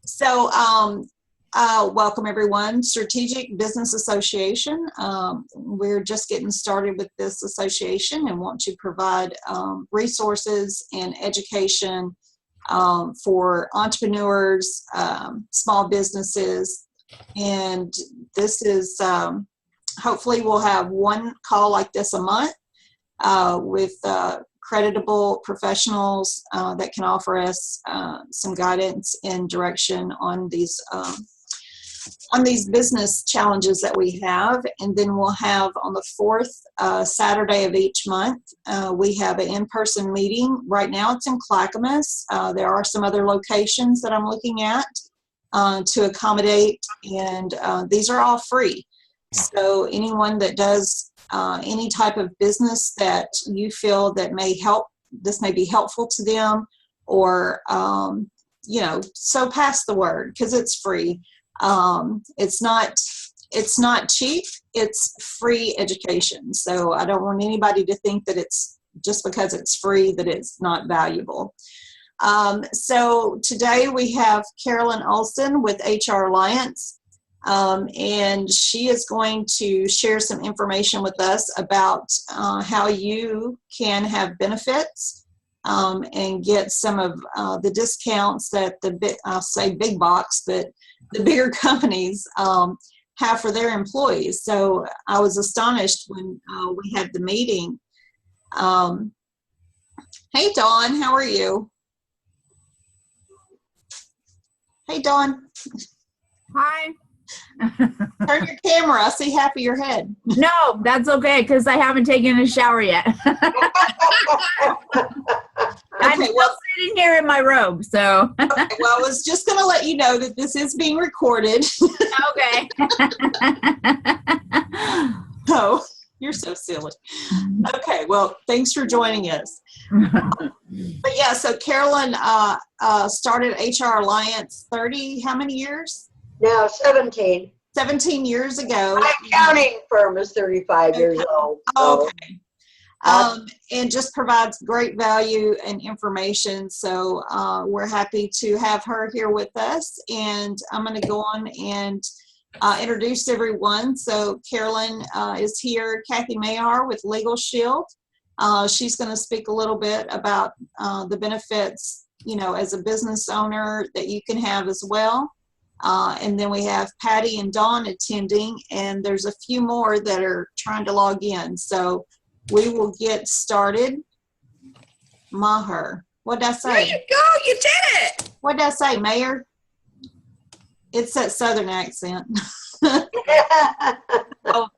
So, welcome everyone. Strategic Business Association. We're just getting started with this association and want to provide resources and education for entrepreneurs, small businesses, and this is hopefully we'll have one call like this a month with creditable professionals that can offer us some guidance and direction on these business challenges that we have. And then we'll have on the fourth Saturday of each month, we have an in-person meeting. Right now it's in Clackamas. There are some other locations that I'm looking at to accommodate, and these are all free. So anyone that does any type of business that you feel that this may be helpful to them, or, so pass the word, because it's free. It's not cheap, it's free education. So I don't want anybody to think that it's just because it's free that it's not valuable. So today we have Carolyn Olson with HR Alliance. And she is going to share some information with us about how you can have benefits and get some of the discounts that I'll say big box, but the bigger companies have for their employees. So I was astonished when we had the meeting. Hey, Dawn, how are you? Hey, Dawn. Hi. Turn your camera. I see half of your head. No, that's okay, because I haven't taken a shower yet. I'm still sitting here in my robe, so. Okay, well, I was just going to let you know that this is being recorded. Okay. Oh, you're so silly. Okay, well, thanks for joining us. But yeah, so Carolyn started HR Alliance how many years? Now 17. 17 years ago. My accounting firm is 35 years old. So. Okay. And just provides great value and information. So we're happy to have her here with us. And I'm going to go on and introduce everyone. So Carolyn is here. Kathy Mayar with Legal Shield. She's going to speak a little bit about the benefits, as a business owner that you can have as well. And then we have Patty and Dawn attending, and there's a few more that are trying to log in. So we will get started. Maher. What did I say? There you go. You did it. What did I say, Mayor? It's that Southern accent. All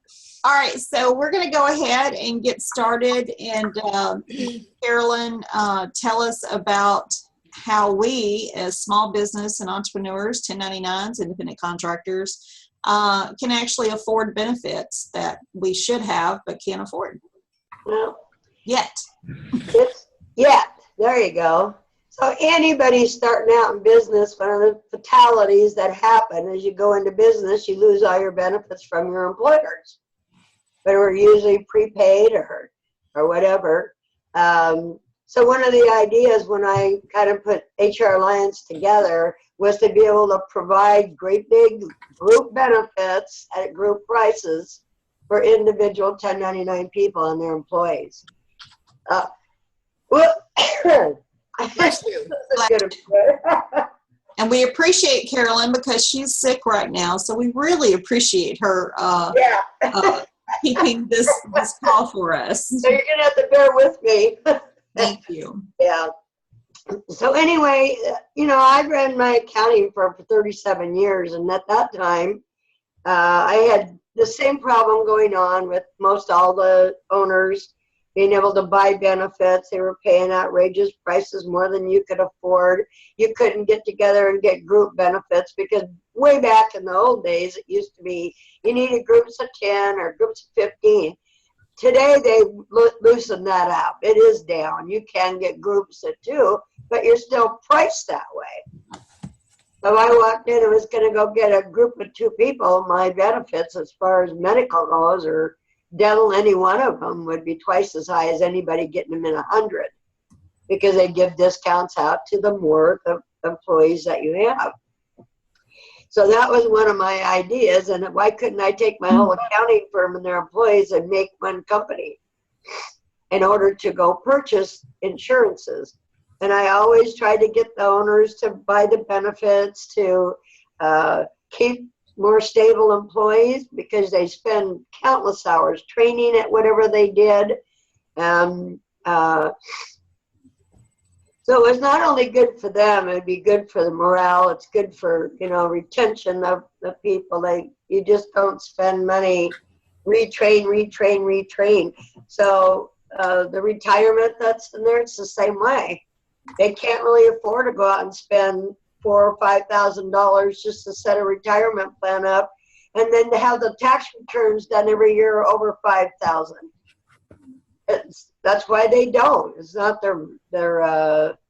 right. So we're going to go ahead and get started. And Carolyn, tell us about how we, as small business and entrepreneurs, 1099s, independent contractors, can actually afford benefits that we should have but can't afford. Well, yet. There you go. So anybody starting out in business, one of the fatalities that happen as you go into business, you lose all your benefits from your employers. But we're usually prepaid or whatever. So one of the ideas when I kind of put HR Alliance together was to be able to provide great big group benefits at group prices for individual 1099 people and their employees. And we appreciate Carolyn because she's sick right now. So we really appreciate her keeping this call for us. So you're going to have to bear with me. Thank you. Yeah. So anyway, I ran my accounting firm for 37 years. And at that time, I had the same problem going on with most all the owners being able to buy benefits. They were paying outrageous prices, more than you could afford. You couldn't get together and get group benefits because way back in the old days, it used to be you needed groups of 10 or groups of 15. Today, they loosened that up. It is down. You can get groups of 2, but you're still priced that way. So I walked in and was going to go get a group of 2 people. My benefits as far as medical goes or dental, any one of them would be twice as high as anybody getting them in 100. because they give discounts out to the more the employees that you have. So that was one of my ideas. And why couldn't I take my whole accounting firm and their employees and make one company in order to go purchase insurances? And I always tried to get the owners to buy the benefits, to keep more stable employees, because they spend countless hours training at whatever they did. So it was not only good for them, it'd be good for the morale. It's good for, retention of the people. You just don't spend money, retrain. So the retirement that's in there, it's the same way. They can't really afford to go out and spend $4,000 or $5,000 just to set a retirement plan up, and then to have the tax returns done every year over $5,000. That's why they don't. It's not their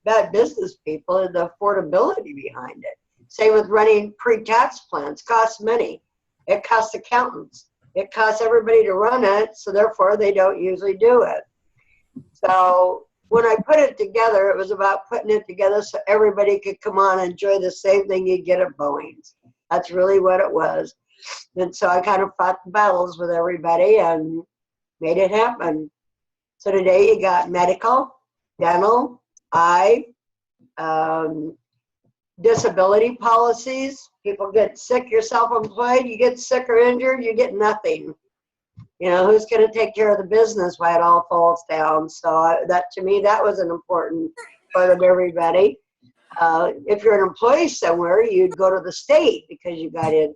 bad business people, and the affordability behind it. Same with running pre-tax plans. Costs money. It costs accountants. It costs everybody to run it, so therefore they don't usually do it. So when I put it together, it was about putting it together so everybody could come on and enjoy the same thing you get at Boeing's. That's really what it was. And so I kind of fought the battles with everybody and made it happen. So today you got medical, dental, eye, disability policies. People get sick, you're self-employed, you get sick or injured, you get nothing. Who's going to take care of the business while it all falls down? So that, to me, that was an important part of everybody. If you're an employee somewhere, you'd go to the state because you got injured.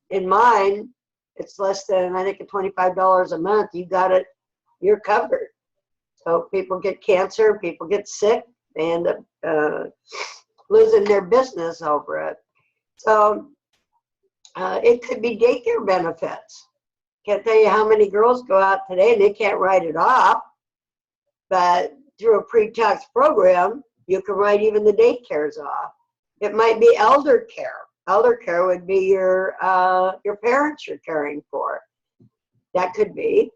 In mine, it's less than, I think, $25 a month. You got it, you're covered. So people get cancer, people get sick, they end up losing their business over it. So it could be daycare benefits. Can't tell you how many girls go out today and they can't write it off, but through a pre-tax program, you can write even the daycares off. It might be elder care. Elder care would be your parents you're caring for. That could be.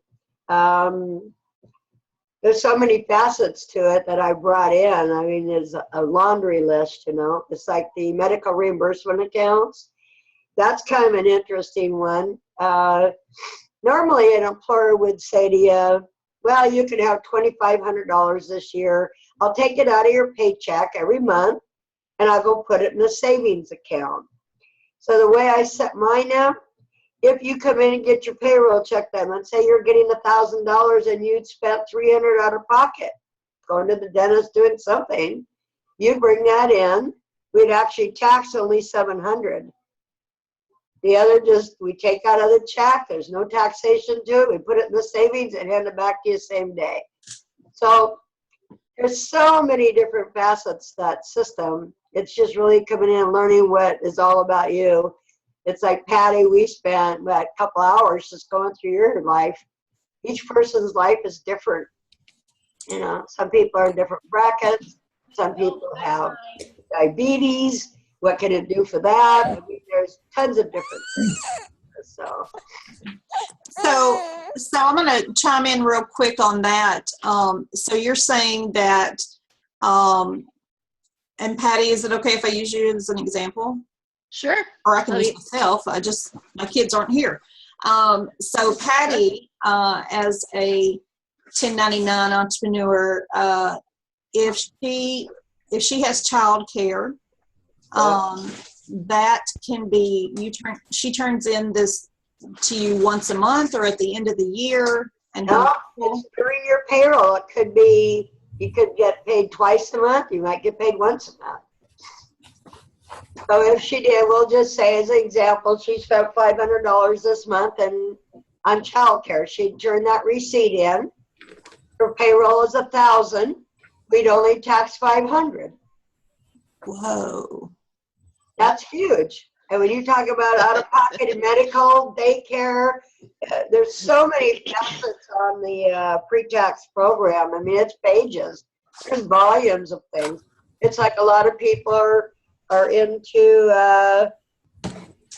There's so many facets to it that I brought in. I mean, there's a laundry list, It's like the medical reimbursement accounts. That's kind of an interesting one. Normally, an employer would say to you, well, you can have $2,500 this year. I'll take it out of your paycheck every month, and I'll go put it in a savings account. So the way I set mine up, if you come in and get your payroll check that month, say you're getting $1,000 and you'd spent $300 out of pocket, going to the dentist, doing something, you bring that in. We'd actually tax only $700. The other we take out of the check. There's no taxation to it. We put it in the savings and hand it back to you same day. So there's so many different facets to that system. It's just really coming in and learning what is all about you. It's like Patty, we spent a couple hours just going through your life. Each person's life is different. Some people are in different brackets. Some people have diabetes. What can it do for that? I mean, there's tons of different things. So I'm going to chime in real quick on that. So you're saying that, and Patty, is it okay if I use you as an example? Sure. Or I can use myself. My kids aren't here. So Patty, as a 1099 entrepreneur, if she has childcare, that can be she turns in this to you once a month or at the end of the year. And it's during your payroll. It could be you could get paid twice a month. You might get paid once a month. So if she did, we'll just say as an example, she spent $500 this month and on childcare. She'd turn that receipt in. Her payroll is $1,000. We'd only tax $500. Whoa. That's huge. And when you talk about out-of-pocket and medical, daycare, there's so many facets on the pre-tax program. I mean, it's pages. There's volumes of things. It's like a lot of people are into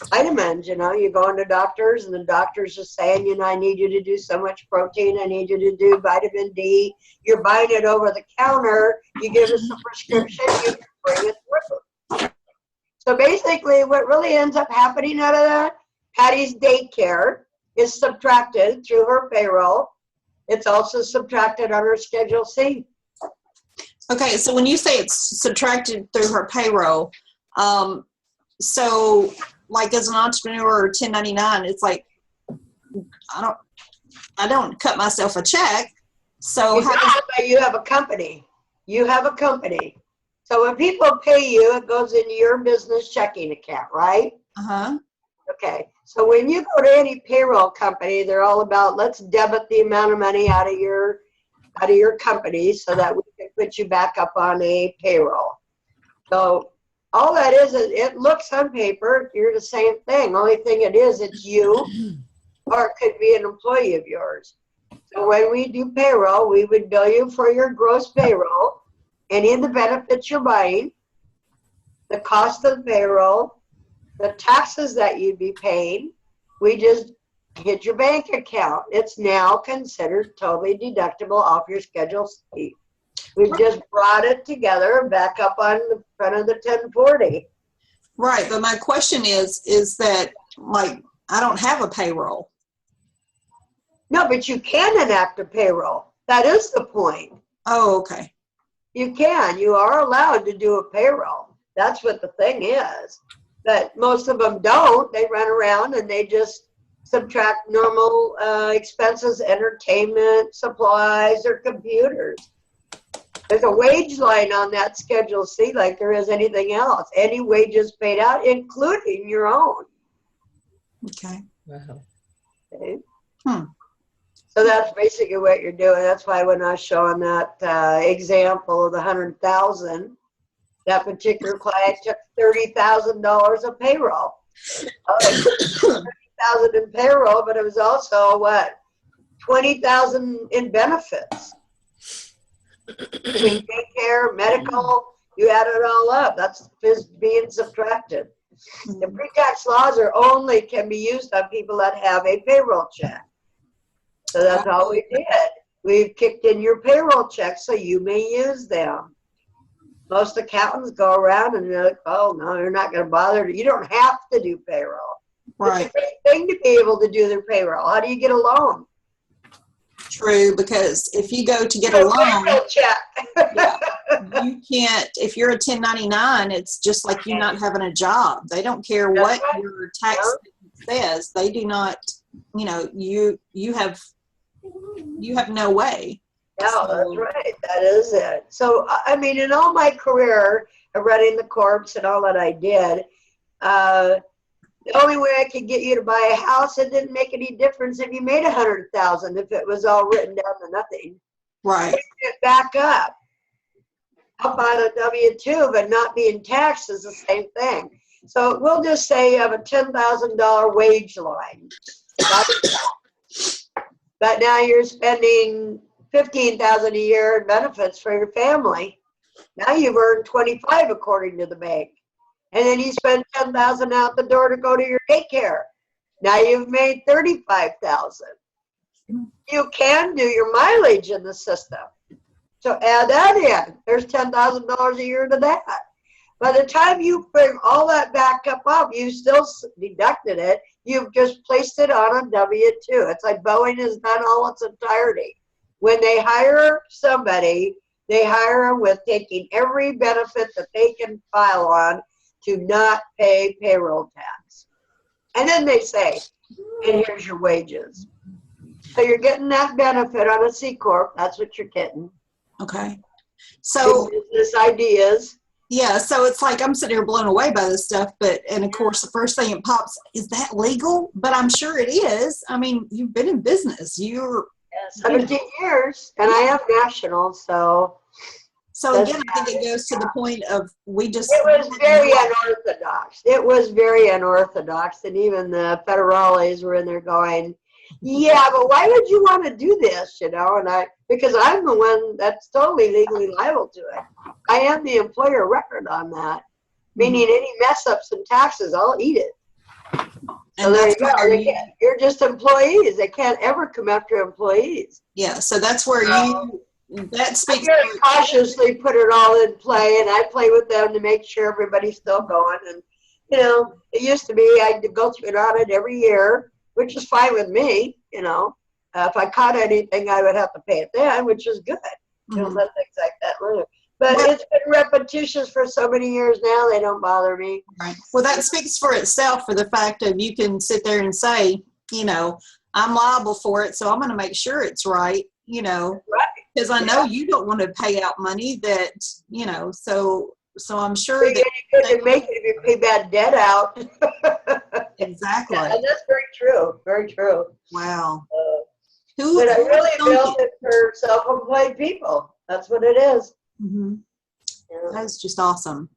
vitamins, you go into doctors and the doctor's just saying, I need you to do so much protein. I need you to do vitamin D. You're buying it over the counter. You give us a prescription. You bring it through. So basically what really ends up happening out of that, Patty's daycare is subtracted through her payroll. It's also subtracted on her Schedule C. Okay, so when you say it's subtracted through her payroll, so like as an entrepreneur or 1099, it's like I don't cut myself a check. So you have a company. You have a company. So when people pay you, it goes into your business checking account, right? Uh-huh. Okay. So when you go to any payroll company, they're all about, let's debit the amount of money out of your company so that we can put you back up on a payroll. So all that is it looks on paper, you're the same thing. Only thing it is, it's you, or it could be an employee of yours. So when we do payroll, we would bill you for your gross payroll, any of the benefits you're buying, the cost of the payroll, the taxes that you'd be paying. We just hit your bank account. It's now considered totally deductible off your Schedule C. We've just brought it together back up on the front of the 1040. Right, but my question is that, like, I don't have a payroll. No, but you can enact a payroll. That is the point. Oh, okay. You can. You are allowed to do a payroll. That's what the thing is. But most of them don't. They run around and they just subtract normal expenses, entertainment, supplies, or computers. There's a wage line on that Schedule C like there is anything else. Any wages paid out, including your own. Okay. Wow. Okay. Hmm. So that's basically what you're doing. That's why when I was showing that example of the 100,000, that particular client took $30,000 of payroll. $30,000 in payroll, but it was also what? $20,000 in benefits. Between daycare, medical, you add it all up. That's being subtracted. The pre-tax laws can be used on people that have a payroll check. So that's all we did. We've kicked in your payroll checks so you may use them. Most accountants go around and they're like, oh, no, you're not going to bother. You don't have to do payroll. Right. It's a great thing to be able to do their payroll. How do you get a loan? True, because if you go to get a loan, check. yeah, you can't, if you're a 1099, it's just like you not having a job. They don't care what your tax says. They do not, you have no way. No, that's right. That is it. So, I mean, in all my career of running the corps and all that I did, the only way I could get you to buy a house, it didn't make any difference if you made 100,000 if it was all written down to nothing. Right. It back up on a W-2, but not being taxed is the same thing. So we'll just say you have a $10,000 wage line. But now you're spending $15,000 a year in benefits for your family. Now you've earned 25 according to the bank. And then you spend $10,000 out the door to go to your daycare. Now you've made $35,000. You can do your mileage in the system. So add that in. There's $10,000 a year to that. By the time you bring all that back up, you still deducted it. You've just placed it on a W-2. It's like Boeing has done all its entirety. When they hire somebody, they hire them with taking every benefit that they can file on to not pay payroll tax. And then they say, and here's your wages. So you're getting that benefit on a C Corp. That's what you're getting. Okay. So business ideas. Yeah, so it's like I'm sitting here blown away by this stuff, and of course the first thing that pops, is that legal? But I'm sure it is. I mean, you've been in business. You're 17 years, and I am national, so. So again, I think it goes to the point of It was very unorthodox. It was very unorthodox, and even the federales were in there going, yeah, but why would you want to do this, and because I'm the one that's totally legally liable to it. I am the employer record on that, meaning any mess ups in taxes, I'll eat it. So there you go. You're just employees. They can't ever come after employees. Yeah, so that's where that speaks. I very cautiously put it all in play, and I play with them to make sure everybody's still going. And, it used to be I'd go through an audit every year, which is fine with me, If I caught anything, I would have to pay it then, which is good. Let things like that live. But it's been repetitious for so many years now, they don't bother me. Right. Well, that speaks for itself for the fact of you can sit there and say, I'm liable for it, so I'm going to make sure it's right, Right. because I know you don't want to pay out money that, so I'm sure You couldn't make it if you pay bad debt out. Exactly. Yeah, and that's very true. Very true. Wow. But I really built it for self-employed people. That's what it is. Mm-hmm. Yeah. That's just awesome.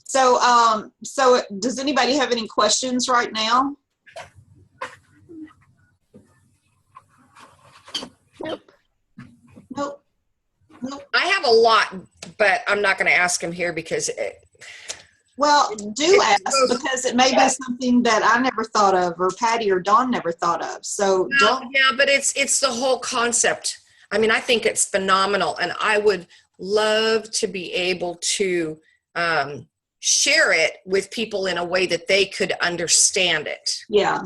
So, so does anybody have any questions right now? Nope. I have a lot, but I'm not going to ask him here because well, do ask, because it may be something that I never thought of, or Patty or Dawn never thought of. So don't. Yeah, but it's the whole concept. I mean, I think it's phenomenal, and I would love to be able to share it with people in a way that they could understand it. Yeah.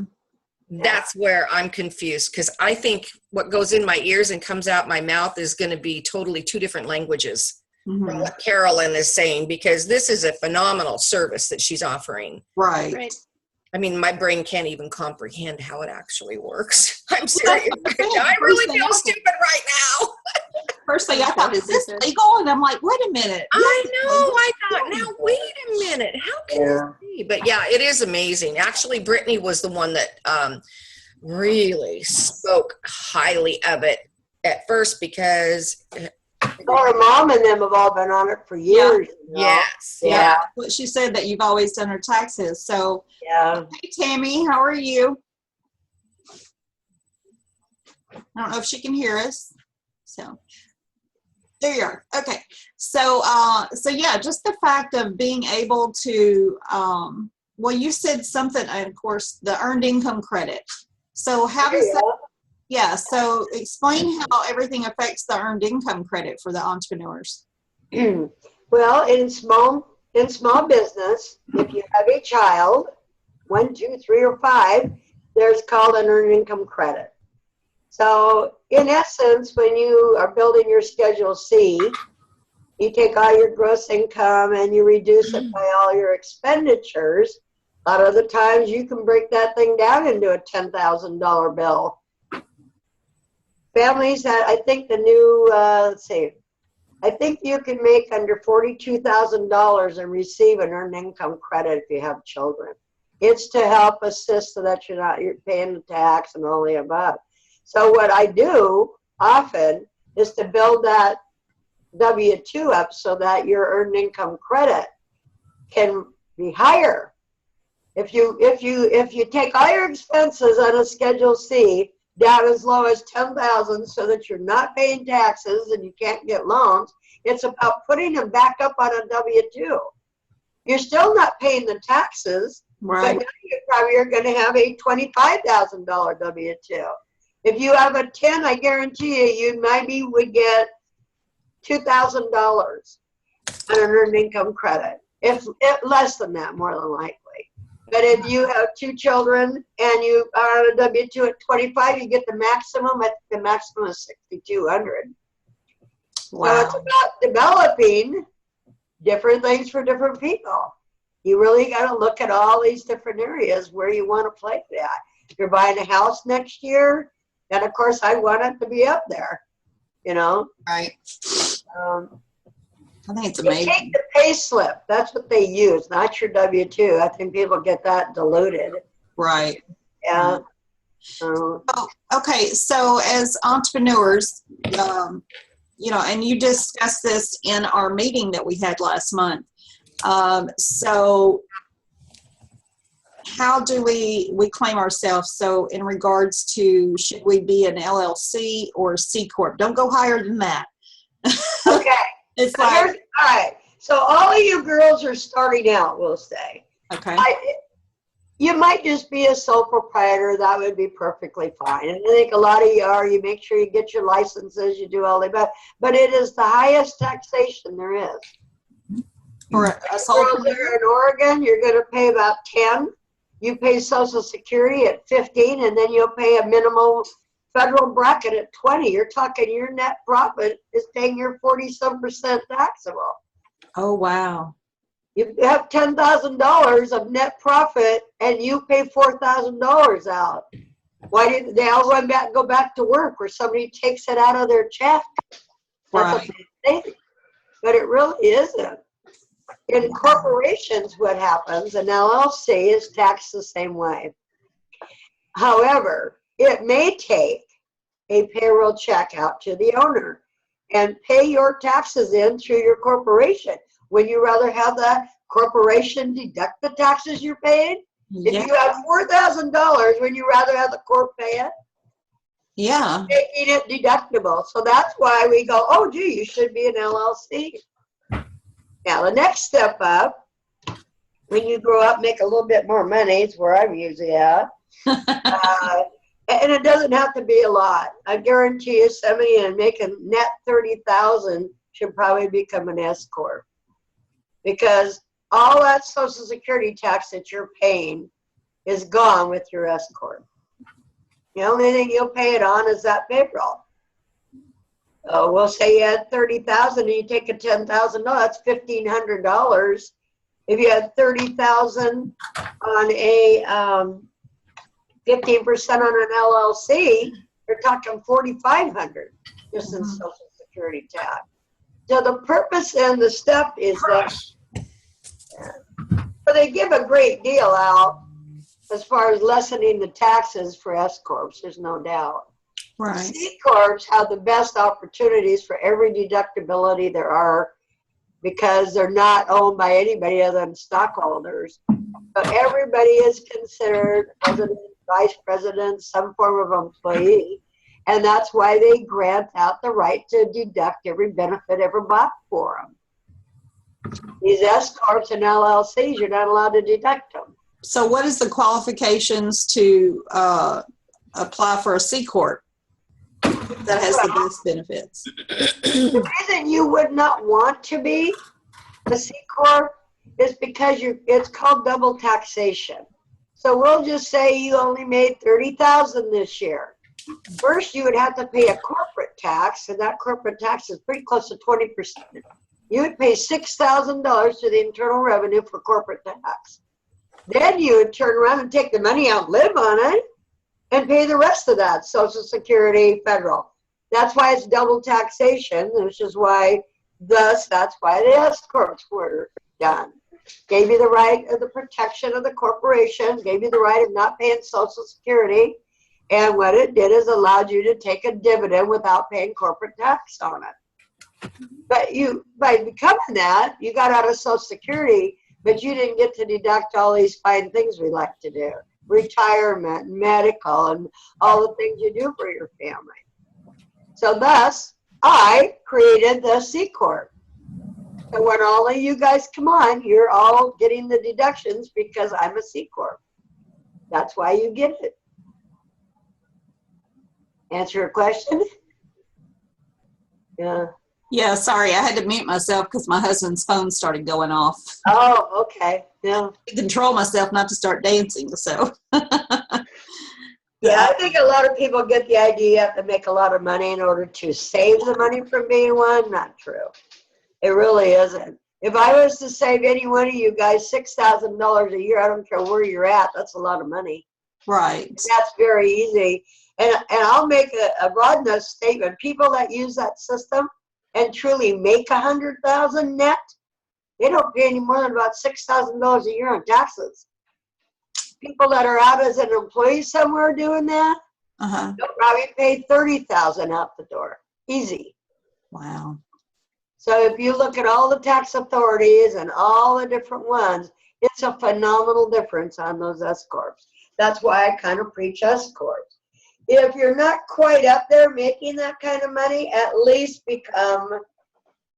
That's where I'm confused, because I think what goes in my ears and comes out my mouth is going to be totally two different languages from what Carolyn is saying, because this is a phenomenal service that she's offering. Right. I mean, my brain can't even comprehend how it actually works. I'm serious. I really feel stupid right now. First thing I thought, is this legal? And I'm like, wait a minute. I know. I thought, now wait a minute. How can this be? But yeah, it is amazing. Actually, Brittany was the one that really spoke highly of it at first, because Our mom and them have all been on it for years. yes. Yeah. What she said, that you've always done her taxes. So, Yeah. hey, Tammy, how are you? I don't know if she can hear us. So there you are. Okay. So, so yeah, just the fact of being able to, well, you said something, and of course, the earned income credit. So how does that, yeah, so explain how everything affects the earned income credit for the entrepreneurs. Well, in small business, if you have a child, 1, 2, 3, or 5, there's called an earned income credit. So in essence, when you are building your Schedule C, you take all your gross income and you reduce it by all your expenditures. A lot of the times you can break that thing down into a $10,000 bill. Families that, I think the new, let's see, I think you can make under $42,000 and receive an earned income credit if you have children. It's to help assist so that you're paying the tax and all the above. So what I do often is to build that W-2 up so that your earned income credit can be higher. If you take all your expenses on a Schedule C down as low as $10,000 so that you're not paying taxes and you can't get loans, it's about putting them back up on a W-2. You're still not paying the taxes, Right. but now you probably are going to have a $25,000 W-2. If you have a 10, I guarantee you maybe would get $2,000 on an earned income credit. If less than that, more than likely. But if you have 2 children and you are on a W-2 at 25, you get the maximum. I think the maximum is $6,200. Wow. So it's about developing different things for different people. You really got to look at all these different areas where you want to play that. If you're buying a house next year, and of course I want it to be up there, Right. I think it's amazing. They take the pay slip. That's what they use, not your W-2. I think people get that diluted. Right. Yeah. Okay. So as entrepreneurs, and you discussed this in our meeting that we had last month. So how do we claim ourselves? So in regards to, should we be an LLC or C Corp? Don't go higher than that. Okay. It's So like, all right. So all of you girls are starting out, we'll say. okay. You might just be a sole proprietor. That would be perfectly fine. And I think a lot of you are. You make sure you get your licenses. You do all that. But it is the highest taxation there is. For a solopreneur in Oregon, you're going to pay about 10. You pay Social Security at 15, and then you'll pay a minimal federal bracket at 20. You're talking your net profit is paying your 47% taxable. Oh, wow. You have $10,000 of net profit, and you pay $4,000 out. Why didn't they all go back to work where somebody takes it out of their check? Right. But it really isn't. In corporations, what happens, an LLC is taxed the same way. However, it may take a payroll check out to the owner and pay your taxes in through your corporation. Would you rather have the corporation deduct the taxes you're paying? Yeah. If you have $4,000, would you rather have the corp pay it? Yeah. Making it deductible. So that's why we go, oh, gee, you should be an LLC. Now, the next step up, when you grow up, make a little bit more money, is where I'm usually at. And it doesn't have to be a lot. I guarantee you somebody making net $30,000 should probably become an S corp, because all that Social Security tax that you're paying is gone with your S corp. The only thing you'll pay it on is that payroll. We'll say you had $30,000 and you take a $10,000. That's $1,500. If you had $30,000 on a 15% on an LLC, you're talking $4,500 just in Social Security tax. So the purpose and the step is that but they give a great deal out as far as lessening the taxes for S corps. There's no doubt. Right. C corps have the best opportunities for every deductibility there are, because they're not owned by anybody other than stockholders. But everybody is considered president, vice president, some form of employee, and that's why they grant out the right to deduct every benefit ever bought for them. These S corps and LLCs, you're not allowed to deduct them. So what is the qualifications to apply for a C corp that has the best benefits? The reason you would not want to be a C corp is because it's called double taxation. So we'll just say you only made $30,000 this year. First, you would have to pay a corporate tax, and that corporate tax is pretty close to 20%. You would pay $6,000 to the Internal Revenue for corporate tax. Then you would turn around and take the money out, live on it, and pay the rest of that, Social Security, federal. That's why it's double taxation, which is why, that's why the S corps were done. Gave you the right of the protection of the corporation, gave you the right of not paying Social Security, and what it did is allowed you to take a dividend without paying corporate tax on it. But by becoming that, you got out of Social Security, but you didn't get to deduct all these fine things we like to do. Retirement, medical, and all the things you do for your family. So thus, I created the C corp. So when all of you guys come on, you're all getting the deductions because I'm a C corp. That's why you get it. Answer your question? Yeah. Yeah, sorry, I had to mute myself because my husband's phone started going off. Oh, okay. Yeah. I control myself not to start dancing, so. Yeah, I think a lot of people get the idea you have to make a lot of money in order to save the money from being one. Not true. It really isn't. If I was to save any one of you guys $6,000 a year, I don't care where you're at, that's a lot of money. Right. That's very easy. And I'll make a broad enough statement. People that use that system and truly make $100,000 net, they don't pay any more than about $6,000 a year on taxes. People that are out as an employee somewhere doing that, they'll probably pay $30,000 out the door. Easy. Wow. So if you look at all the tax authorities and all the different ones, it's a phenomenal difference on those S corps. That's why I kind of preach S corps. If you're not quite up there making that kind of money, at least become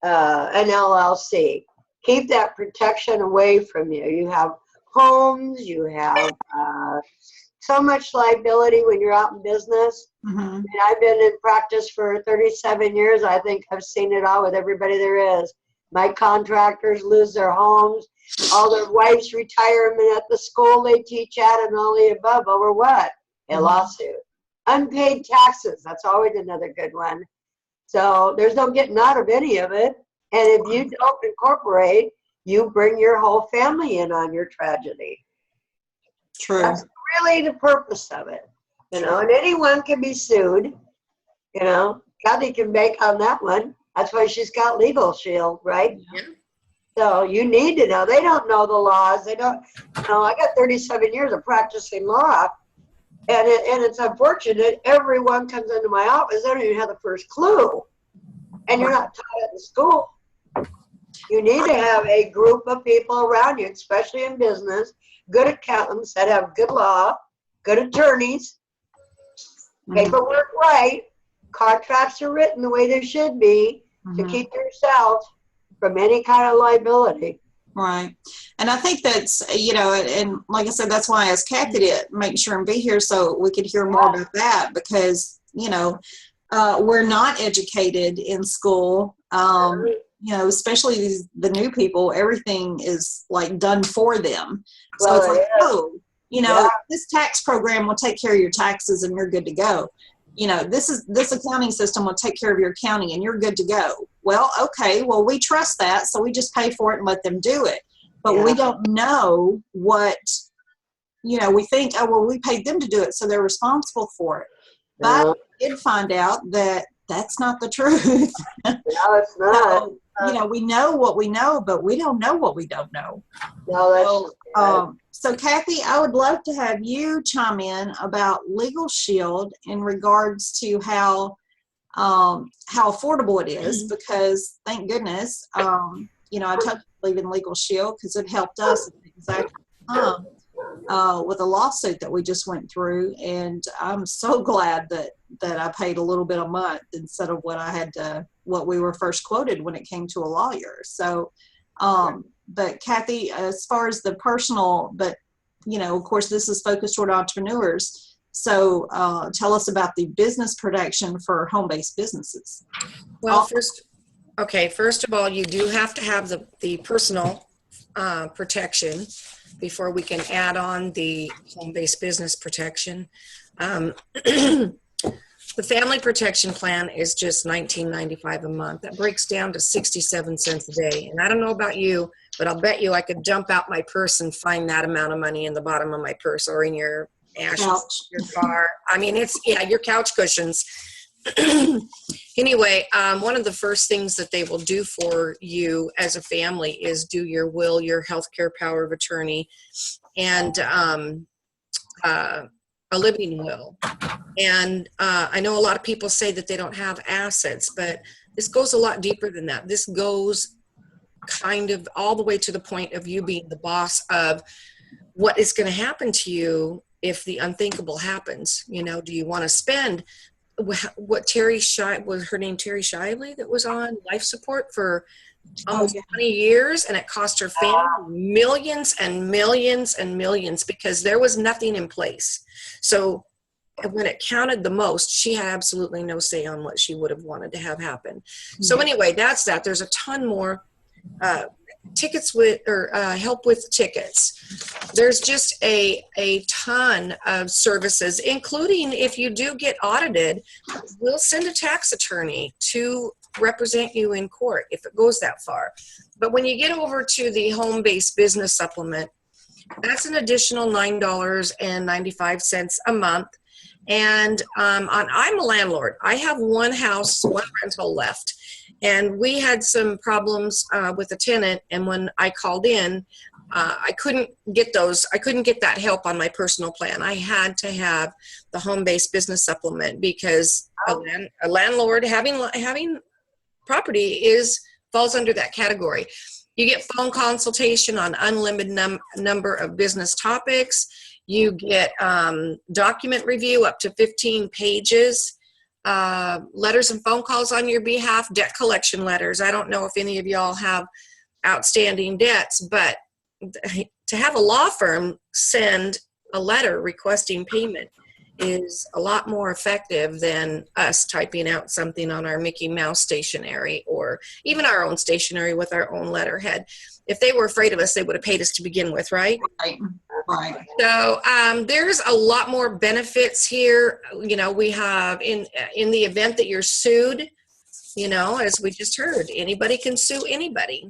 an LLC. Keep that protection away from you. You have homes, you have so much liability when you're out in business. Mm-hmm. I mean, I've been in practice for 37 years. I think I've seen it all with everybody there is. My contractors lose their homes, all their wives' retirement at the school they teach at, and all the above over what? A lawsuit. Unpaid taxes, that's always another good one. So there's no getting out of any of it. And if you don't incorporate, you bring your whole family in on your tragedy. True. That's really the purpose of it. You know, and anyone can be sued. You know, Kathy can make on that one. That's why she's got Legal Shield, right? Yeah. So you need to know. They don't know the laws. They don't, you know, I got 37 years of practicing law. And it's unfortunate. Everyone comes into my office. They don't even have the first clue. And you're not taught at the school. You need to have a group of people around you, especially in business, good accountants that have good law, good attorneys, paperwork right, contracts are written the way they should be to keep yourself from any kind of liability. Right. And I think that's, you know, and like I said, that's why I asked Kathy to make sure and be here so we could hear more about that, because, you know, we're not educated in school. You know, especially the new people, everything is like done for them. So it's like, oh, you know, this tax program will take care of your taxes and you're good to go. You know, this accounting system will take care of your accounting and you're good to go. Well, okay, well, we trust that, so we just pay for it and let them do it. But we don't know what, you know, we think, oh, well, we paid them to do it, so they're responsible for it. But we did find out that that's not the truth. No, it's not. So, you know, we know what we know, but we don't know what we don't know. No, that's so Kathy, I would love to have you chime in about Legal Shield in regards to how affordable it is, because thank goodness, you know, I totally believe in Legal Shield because it helped us at the exact time with a lawsuit that we just went through, and I'm so glad that I paid a little bit a month instead of what we were first quoted when it came to a lawyer. So, but Kathy, as far as the personal, but you know, of course, this is focused toward entrepreneurs. So, tell us about the business protection for home-based businesses. Well, first of all, you do have to have the personal protection before we can add on the home-based business protection. The family protection plan is just $19.95 a month. That breaks down to 67 cents a day. And I don't know about you, but I'll bet you I could jump out my purse and find that amount of money in the bottom of my purse or in your ashes, your car. I mean, your couch cushions. Anyway, one of the first things that they will do for you as a family is do your will, your healthcare power of attorney, and a living will. And I know a lot of people say that they don't have assets, but this goes a lot deeper than that. This goes kind of all the way to the point of you being the boss of what is going to happen to you if the unthinkable happens. You know, do you want to spend what was her name, Terry Shively, that was on life support for almost 20 years, and it cost her family millions and millions and millions because there was nothing in place. So when it counted the most, she had absolutely no say on what she would have wanted to have happen. So anyway, that's that. There's a ton more tickets with, or help with tickets. There's just a ton of services, including if you do get audited, we'll send a tax attorney to represent you in court if it goes that far. But when you get over to the home-based business supplement, that's an additional $9.95 a month. And I'm a landlord. I have one house, one rental left. And we had some problems with a tenant. And when I called in, I couldn't get that help on my personal plan. I had to have the home-based business supplement because a landlord having property falls under that category. You get phone consultation on unlimited number of business topics. You get document review up to 15 pages, letters and phone calls on your behalf, debt collection letters. I don't know if any of y'all have outstanding debts, but to have a law firm send a letter requesting payment is a lot more effective than us typing out something on our Mickey Mouse stationery or even our own stationery with our own letterhead. If they were afraid of us, they would have paid us to begin with, right? Right. So there's a lot more benefits here. You know, we have in the event that you're sued, you know, as we just heard, anybody can sue anybody.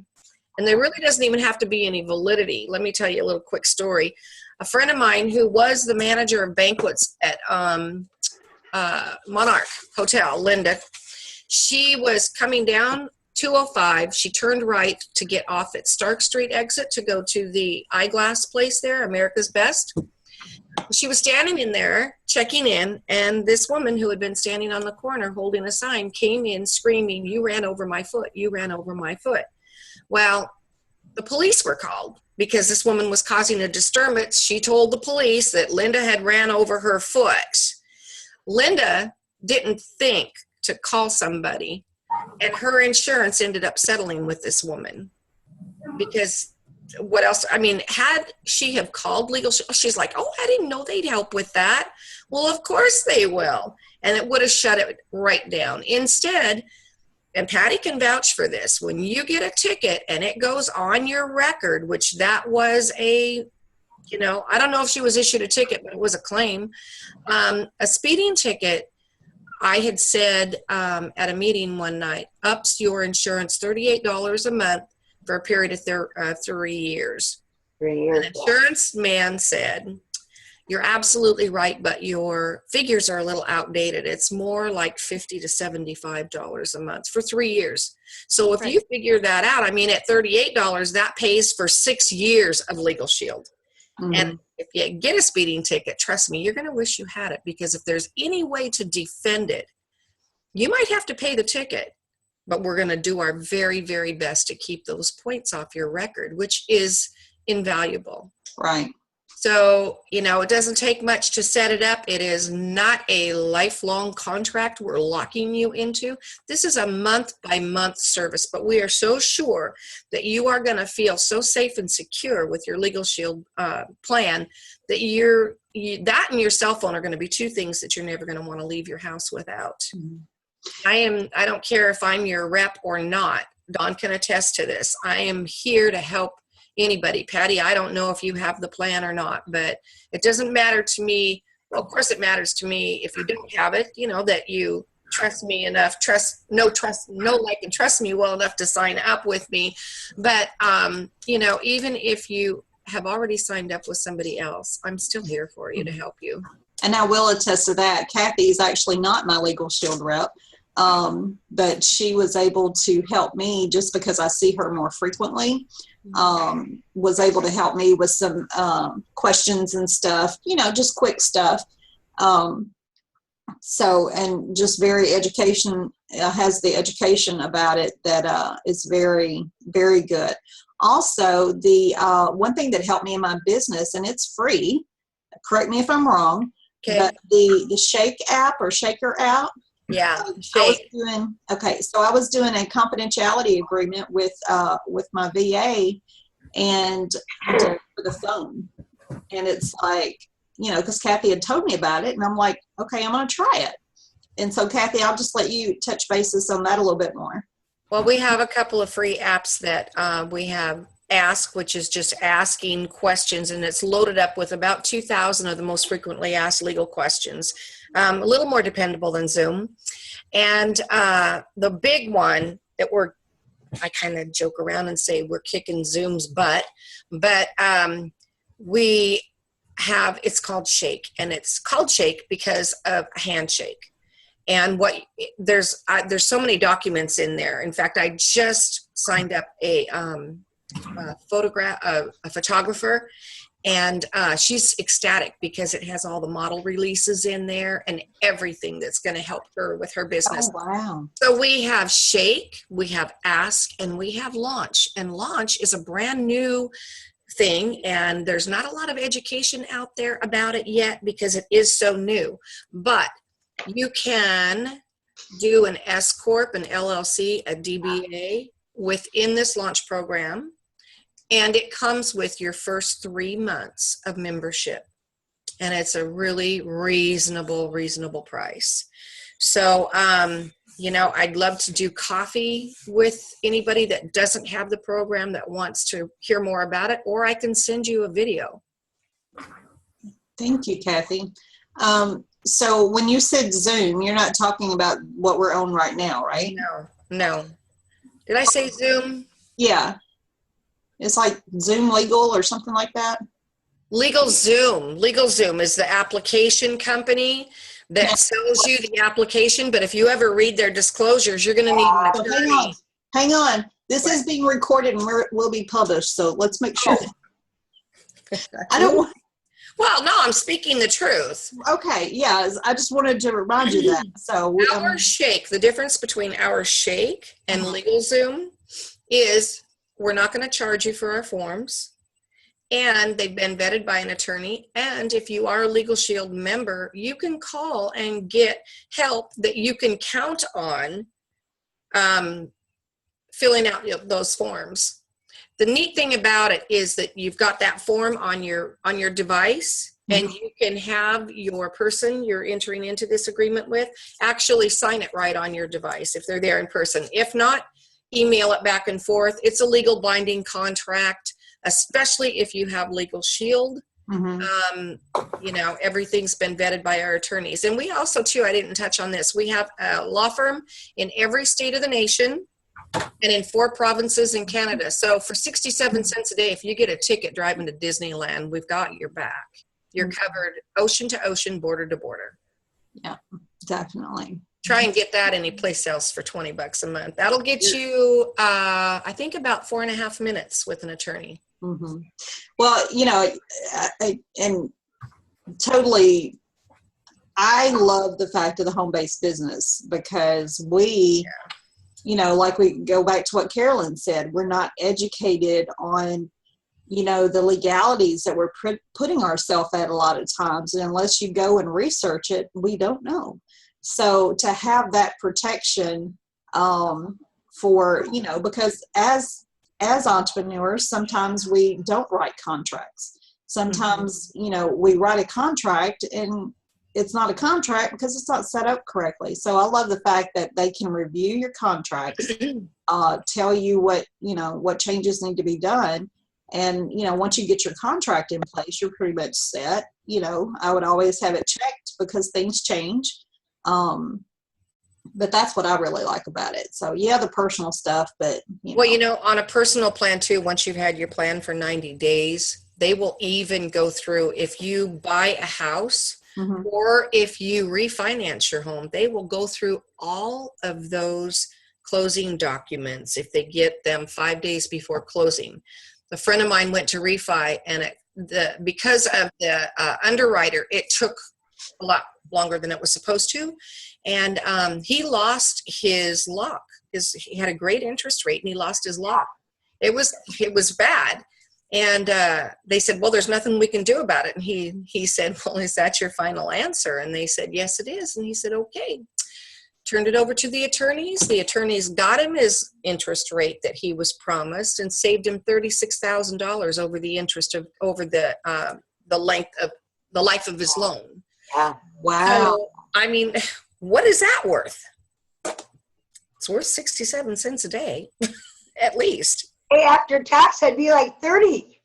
And there really doesn't even have to be any validity. Let me tell you a little quick story. A friend of mine who was the manager of banquets at Monarch Hotel, Linda, she was coming down 205. She turned right to get off at Stark Street exit to go to the eyeglass place there, America's Best. She was standing in there checking in, and this woman who had been standing on the corner holding a sign came in screaming, "You ran over my foot, you ran over my foot." Well, the police were called because this woman was causing a disturbance. She told the police that Linda had ran over her foot. Linda didn't think to call somebody, and her insurance ended up settling with this woman because what else? I mean, had she have called legal, she's like, "Oh, I didn't know they'd help with that." Well, of course they will. And it would have shut it right down. Instead, and Patty can vouch for this, when you get a ticket and it goes on your record, which that was a, you know, I don't know if she was issued a ticket, but it was a claim. A speeding ticket, I had said at a meeting one night, ups your insurance $38 a month for a period of 3 years. 3 years. An insurance man said, "You're absolutely right, but your figures are a little outdated. It's more like $50 to $75 a month for 3 years." So if you figure that out, I mean, at $38, that pays for 6 years of Legal Shield. Mm-hmm. And if you get a speeding ticket, trust me, you're going to wish you had it, because if there's any way to defend it, you might have to pay the ticket, but we're going to do our very, very best to keep those points off your record, which is invaluable. Right. So, you know, it doesn't take much to set it up. It is not a lifelong contract we're locking you into. This is a month-by-month service, but we are so sure that you are going to feel so safe and secure with your Legal Shield plan that that and your cell phone are going to be two things that you're never going to want to leave your house without. Mm-hmm. I don't care if I'm your rep or not. Dawn can attest to this. I am here to help anybody. Patty, I don't know if you have the plan or not, but it doesn't matter to me. Well, of course it matters to me if you don't have it, you know, that you trust me enough, know, like, and trust me well enough to sign up with me. But, you know, even if you have already signed up with somebody else, I'm still here for you to help you. And I will attest to that. Kathy is actually not my Legal Shield rep, but she was able to help me just because I see her more frequently. Was able to help me with some questions and stuff, you know, just quick stuff. So, and just very has the education about it that is very, very good. Also, the one thing that helped me in my business, and it's free, correct me if I'm wrong, but the Shake app or Shaker app. Yeah. So I was doing a confidentiality agreement with my VA and for the phone. And it's like, you know, because Kathy had told me about it, and I'm like, okay, I'm going to try it. And so, Kathy, I'll just let you touch bases on that a little bit more. Well, we have a couple of free apps that we have. Ask, which is just asking questions, and it's loaded up with about 2,000 of the most frequently asked legal questions. A little more dependable than Zoom. And the big one that I kind of joke around and say we're kicking Zoom's butt, but we have, it's called Shake, and it's called Shake because of a handshake. And there's so many documents in there. In fact, I just signed up a photographer, and she's ecstatic because it has all the model releases in there and everything that's going to help her with her business. Oh, wow. So we have Shake, we have Ask, and we have Launch. And Launch is a brand new thing, and there's not a lot of education out there about it yet because it is so new. But you can do an S Corp, an LLC, a DBA within this Launch program. And it comes with your first 3 months of membership. And it's a really reasonable price. So, you know, I'd love to do coffee with anybody that doesn't have the program that wants to hear more about it, or I can send you a video. Thank you, Kathy. So when you said Zoom, you're not talking about what we're on right now, right? No. Did I say Zoom? Yeah. It's like Zoom Legal or something like that. LegalZoom is the application company that sells you the application. But if you ever read their disclosures, you're going to need an So attorney. hang on. This is being recorded and will be published. So let's make sure. I don't. Well, no, I'm speaking the truth. Okay. Yeah. I just wanted to remind you that. So Our Shake, the difference between Our Shake and LegalZoom is we're not going to charge you for our forms. And they've been vetted by an attorney. And if you are a Legal Shield member, you can call and get help that you can count on filling out those forms. The neat thing about it is that you've got that form on your device, and you can have your person you're entering into this agreement with actually sign it right on your device if they're there in person. If not, email it back and forth. It's a legal binding contract, especially if you have Legal Shield. You know, everything's been vetted by our attorneys. And we also, too, I didn't touch on this, we have a law firm in every state of the nation and in 4 provinces in Canada. So for 67 cents a day, if you get a ticket driving to Disneyland, we've got your back. You're covered ocean to ocean, border to border. Yeah, definitely. Try and get that any place else for $20 a month. That'll get you, I think, about 4.5 minutes with an attorney. Well, you know, and totally, I love the fact of the home-based business because we, you know, like we go back to what Carolyn said, we're not educated on, you know, the legalities that we're putting ourselves at a lot of times. And unless you go and research it, we don't know. So to have that protection for, you know, because as entrepreneurs, sometimes we don't write contracts. Sometimes, you know, we write a contract and it's not a contract because it's not set up correctly. So I love the fact that they can review your contracts, tell you what, you know, what changes need to be done. And, you know, once you get your contract in place, you're pretty much set. You know, I would always have it checked because things change. But that's what I really like about it. So yeah, the personal stuff, but well, you know, on a personal plan too, once you've had your plan for 90 days, they will even go through, if you buy a house or if you refinance your home, they will go through all of those closing documents if they get them 5 days before closing. A friend of mine went to refi, and because of the underwriter, it took a lot longer than it was supposed to. And he lost his lock. He had a great interest rate, and he lost his lock. It was bad. And they said, well, there's nothing we can do about it. And he said, well, is that your final answer? And they said, yes, it is. And he said, okay. Turned it over to the attorneys. The attorneys got him his interest rate that he was promised and saved him $36,000 over the interest of over the life of his loan. Yeah. wow. So, I mean, what is that worth? It's worth 67 cents a day, at least. Hey, after tax, I'd be like 30.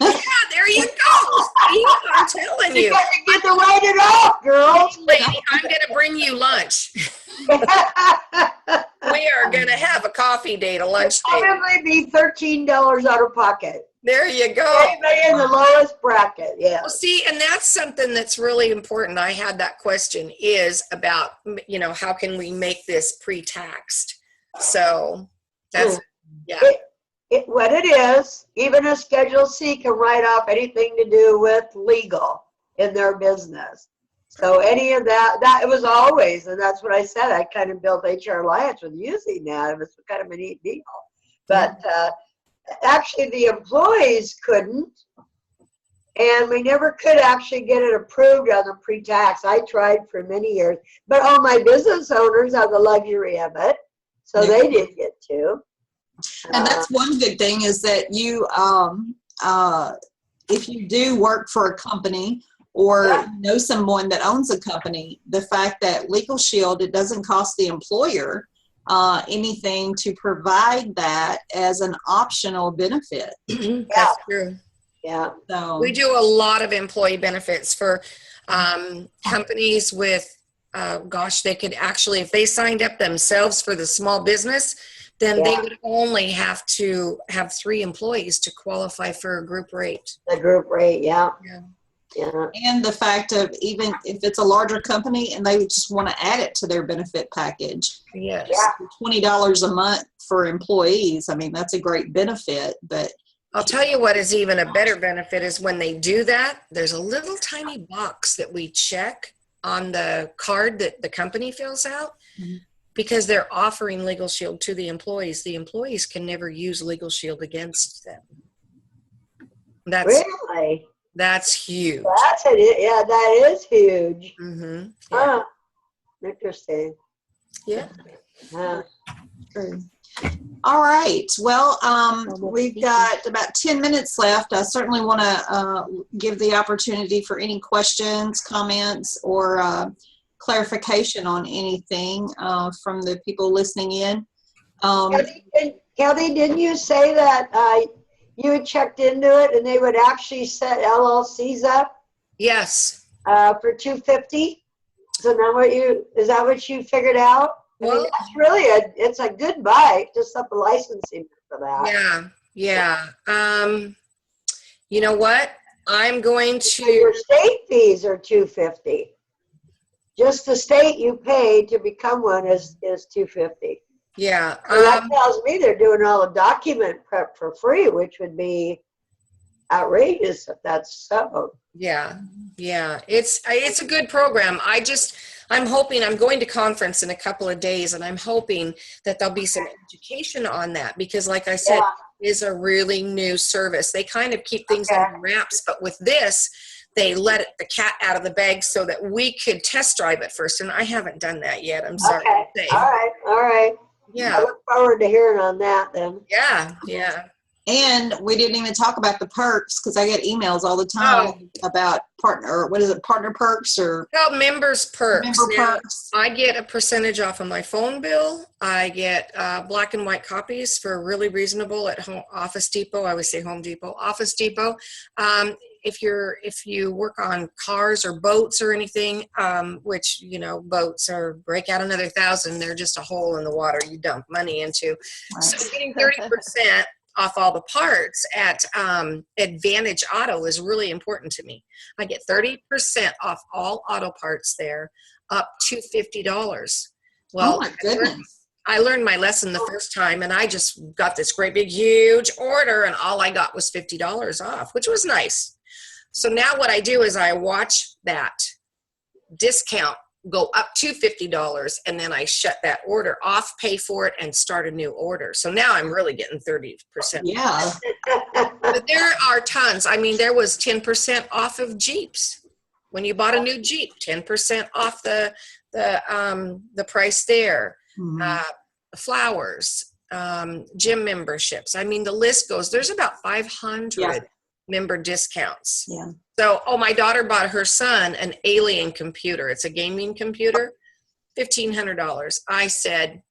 Yeah, there you go. See, I'm telling you. You got to get to write it off, girls. Lady, I'm going to bring you lunch. We are going to have a coffee date, a lunch date. Probably be $13 out of pocket. There you go. Anybody in the lowest bracket, yeah. Well, see, and that's something that's really important. I had that question is about, you know, how can we make this pre-taxed? So that's, yeah. What it is, even a Schedule C can write off anything to do with legal in their business. So any of that it was always, and that's what I said, I kind of built HR Alliance with using that. It was kind of a neat deal. But actually the employees couldn't, and we never could actually get it approved on the pre-tax. I tried for many years, but all my business owners have the luxury of it, so they did get to. And that's one good thing is that you, if you do work for a company or know someone that owns a company, the fact that Legal Shield, it doesn't cost the employer anything to provide that as an optional benefit. That's true. Yeah. So We do a lot of employee benefits for companies with, gosh, they could actually, if they signed up themselves for the small business, then they would only have to have 3 employees to qualify for a group rate. The group rate, yeah. and the fact of even if it's a larger company and they just want to add it to their benefit package, Yes. $20 a month for employees. I mean, that's a great benefit, but I'll tell you what is even a better benefit is when they do that, there's a little tiny box that we check on the card that the company fills out because they're offering Legal Shield to the employees. The employees can never use Legal Shield against them. Really? That's huge. That's it. Yeah, that is huge. Mm-hmm. Huh. Interesting. Yeah. true. All right. Well, we've got about 10 minutes left. I certainly want to give the opportunity for any questions, comments, or clarification on anything from the people listening in. Kelly, didn't you say that you had checked into it and they would actually set LLCs up Yes. for $250? So now is that what you figured out? I mean, that's really it's a good buy, just up a licensing for that. Yeah. You know what? I'm going So to. your state fees are $250. Just the state you pay to become one is $250. Yeah. So that tells me they're doing all the document prep for free, which would be outrageous if that's so. Yeah. It's a good program. I'm hoping, I'm going to conference in a couple of days, and I'm hoping that there'll be some education on that because, like I said, it is a really new service. They kind of keep things under wraps, but with this, they let the cat out of the bag so that we could test drive it first, and I haven't done that yet. I'm sorry to say. All right. Yeah. I look forward to hearing on that then. Yeah. And we didn't even talk about the perks because I get emails all the time about partner perks or members perks. member perks. I get a percentage off of my phone bill. I get black and white copies for really reasonable at Office Depot. I always say Home Depot, Office Depot. If you work on cars or boats or anything, which, boats break out another 1,000, they're just a hole in the water you dump money into. Right. So getting 30% off all the parts at Advantage Auto is really important to me. I get 30% off all auto parts there, up to $50. Well, oh my goodness. I learned my lesson the first time, and I just got this great big huge order, and all I got was $50 off, which was nice. So now what I do is I watch that discount go up to $50, and then I shut that order off, pay for it, and start a new order. So now I'm really getting 30%. Yeah. But there are tons. I mean, there was 10% off of Jeeps. When you bought a new Jeep, 10% off the price there. Mm-hmm. Flowers, gym memberships. I mean, the list goes. There's about 500 member discounts. Yeah. So, my daughter bought her son an Alien computer. It's a gaming computer, $1,500. I said,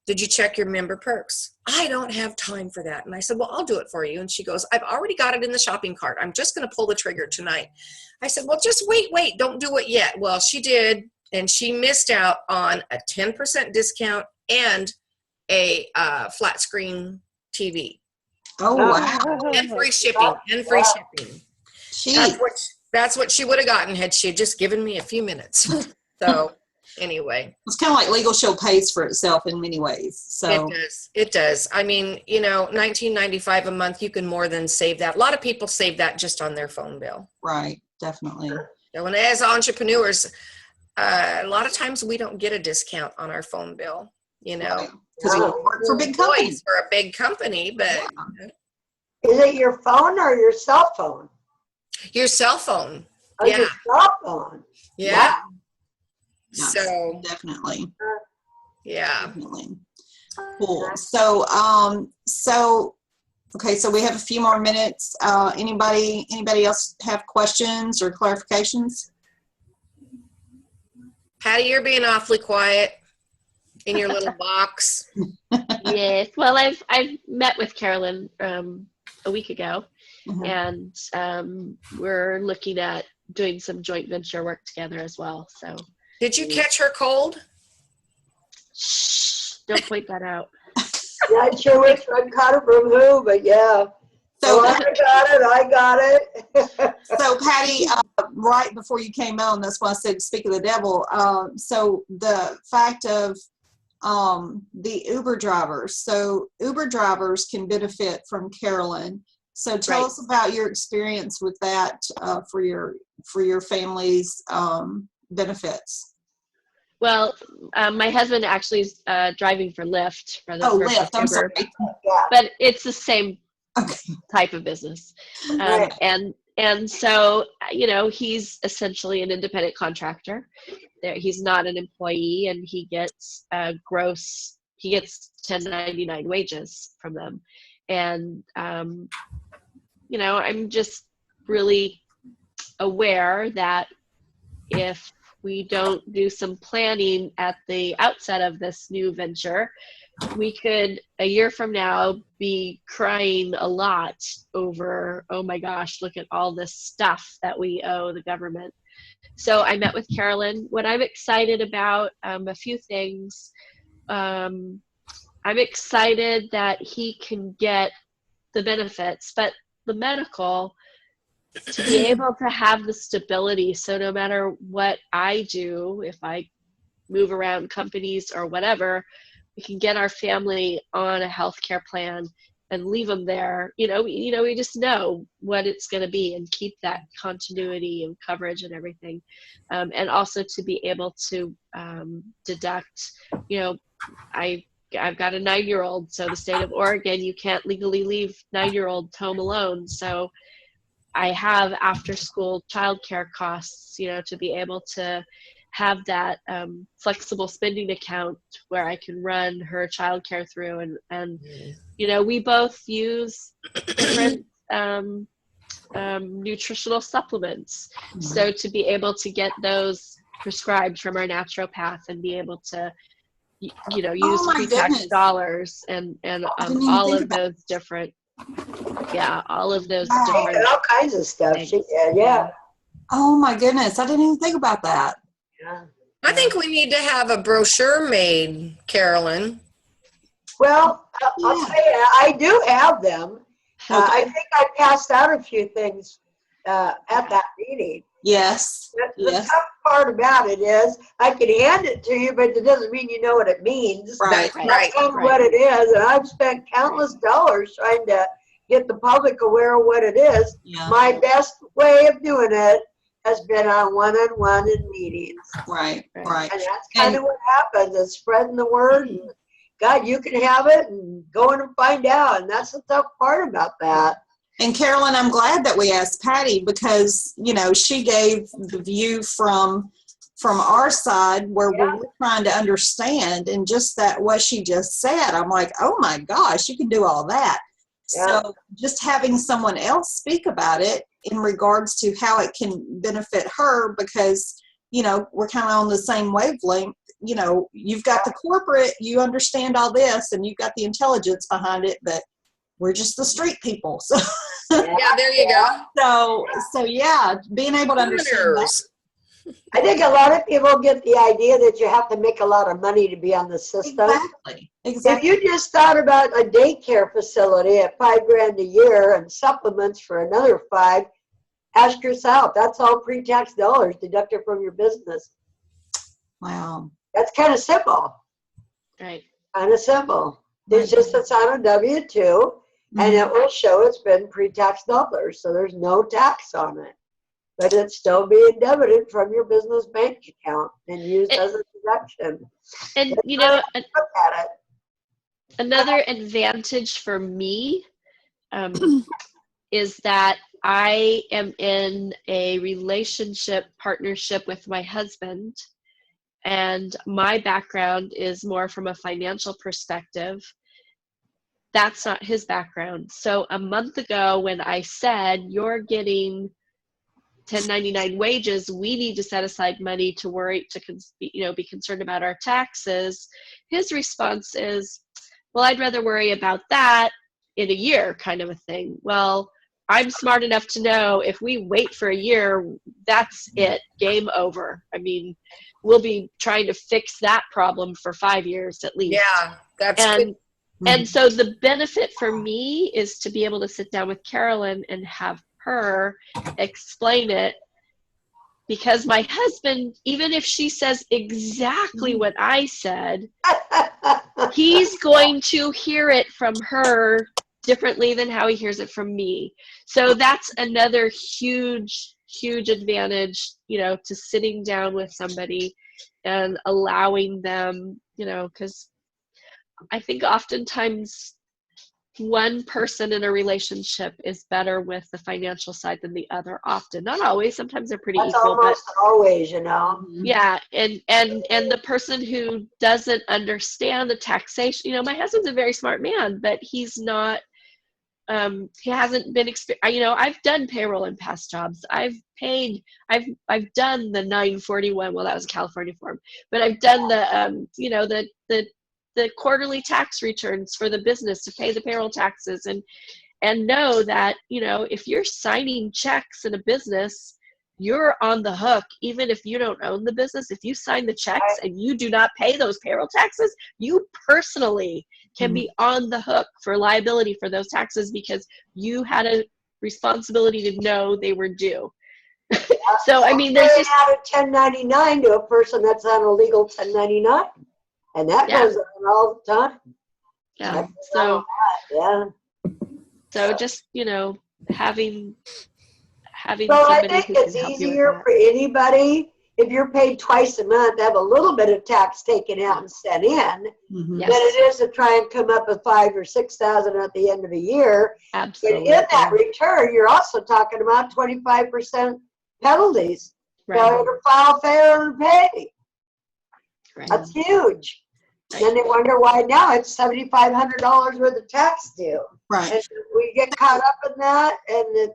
did you check your member perks? I don't have time for that. And I said, well, I'll do it for you. And she goes, I've already got it in the shopping cart. I'm just going to pull the trigger tonight. I said, well, just wait, don't do it yet. Well, she did. And she missed out on a 10% discount and a flat screen TV. Oh, wow. And free shipping. That's what she would have gotten had she just given me a few minutes. So anyway. It's kind of like Legal Shield pays for itself in many ways. So It does. I mean, $19.95 a month, you can more than save that. A lot of people save that just on their phone bill. Right. Definitely. So, and as entrepreneurs, a lot of times we don't get a discount on our phone bill, because we work for big companies. For a big company, but is it your phone or your cell phone? Your cell phone. Oh, your cell phone. Yeah. Yes, So definitely. Yeah. Definitely. Cool. So, okay, so we have a few more minutes. Anybody else have questions or clarifications? Patty, you're being awfully quiet in your little box. Yes. Well, I've met with Carolyn a week ago, and we're looking at doing some joint venture work together as well. So. Did you catch her cold? Shh! Don't point that out. Not sure which one caught it from who, but yeah. So I got it. So Patty, right before you came on, that's why I said speak of the devil. So the fact of the Uber drivers. So Uber drivers can benefit from Carolyn. So tell us about your experience with that for your family's benefits. Well, my husband actually is driving for Lyft Lyft. I'm sorry. But it's the same type of business. And so, he's essentially an independent contractor. He's not an employee, and he gets he gets 1099 wages from them. And, I'm just really aware that if we don't do some planning at the outset of this new venture, we could, a year from now, be crying a lot over, oh my gosh, look at all this stuff that we owe the government. So I met with Carolyn. What I'm excited about, a few things. I'm excited that he can get the benefits, but the medical, to be able to have the stability. So no matter what I do, if I move around companies or whatever, we can get our family on a healthcare plan and leave them there. We just know what it's going to be and keep that continuity and coverage and everything. And also to be able to deduct, I've got a 9-year-old, so the state of Oregon, you can't legally leave 9-year-olds home alone. So I have after school childcare costs, to be able to have that flexible spending account where I can run her childcare through. And we both use different nutritional supplements. So to be able to get those prescribed from our naturopath and be able to, use pre-tax dollars and all of those different. All of those different all kinds of stuff. Yeah. Oh my goodness, I didn't even think about that. Yeah. I think we need to have a brochure made, Carolyn. Well, I'll tell you, I do have them. I think I passed out a few things at that meeting. Yes. The tough part about it is I can hand it to you, but it doesn't mean you know what it means. Right. That's kind of what it is. And I've spent countless dollars trying to get the public aware of what it is. Yeah. My best way of doing it has been on one-on-one in meetings. Right. And that's kind of what happens, is spreading the word. And God, you can have it and go in and find out. And that's the tough part about that. And Carolyn, I'm glad that we asked Patty because, she gave the view from our side where we're trying to understand, and just that what she just said, I'm like, oh my gosh, you can do all that. Yeah. So just having someone else speak about it in regards to how it can benefit her, because, we're kind of on the same wavelength. You've got the corporate, you understand all this, and you've got the intelligence behind it, but we're just the street people. So yeah, there you go. So yeah, being able to understand that. I think a lot of people get the idea that you have to make a lot of money to be on the system. Exactly. If you just thought about a daycare facility at $5,000 a year and supplements for another $5,000, ask yourself, that's all pre-tax dollars deducted from your business. Wow. That's kind of simple. Right. Kind of simple. It's just it's on a W-2, and it will show it's been pre-tax dollars, so there's no tax on it. But it's still being debited from your business bank account and used as a deduction. And look at it. Another advantage for me is that I am in a partnership with my husband, And my background is more from a financial perspective. That's not his background. So a month ago when I said, you're getting 1099 wages, we need to set aside money to be concerned about our taxes, his response is, well, I'd rather worry about that in a year, kind of a thing. Well, I'm smart enough to know if we wait for a year, that's it, game over. I mean, we'll be trying to fix that problem for 5 years at least. Yeah, that's good. And so the benefit for me is to be able to sit down with Carolyn and have her explain it, because my husband, even if she says exactly what I said, he's going to hear it from her differently than how he hears it from me. So that's another huge advantage, to sitting down with somebody and allowing them, because I think oftentimes one person in a relationship is better with the financial side than the other. Often, not always. Sometimes they're pretty That's equal. almost always, Yeah, and the person who doesn't understand the taxation. My husband's a very smart man, but he's not. He hasn't been. I've done payroll in past jobs. I've done the 941. Well, that was a California form, but I've done the quarterly tax returns for the business to pay the payroll taxes, and know that, if you're signing checks in a business, you're on the hook, even if you don't own the business. If you sign the checks and you do not pay those payroll taxes, you personally can be on the hook for liability for those taxes because you had a responsibility to know they were due. So, I mean, there's just out of 1099 to a person that's on a legal 1099. And that goes on all the time. Yeah. So just, having So somebody I think who can it's help you with easier that. for anybody, if you're paid twice a month, to have a little bit of tax taken out and sent in, Yes. than it is to try and come up with $5,000 or $6,000 at the end of the year. Absolutely. But in that return, you're also talking about 25% penalties. Failure to file, failure to pay. Right. That's huge. Right. Then they wonder why now it's $7,500 worth of tax due. Right. And we get caught up in that, and it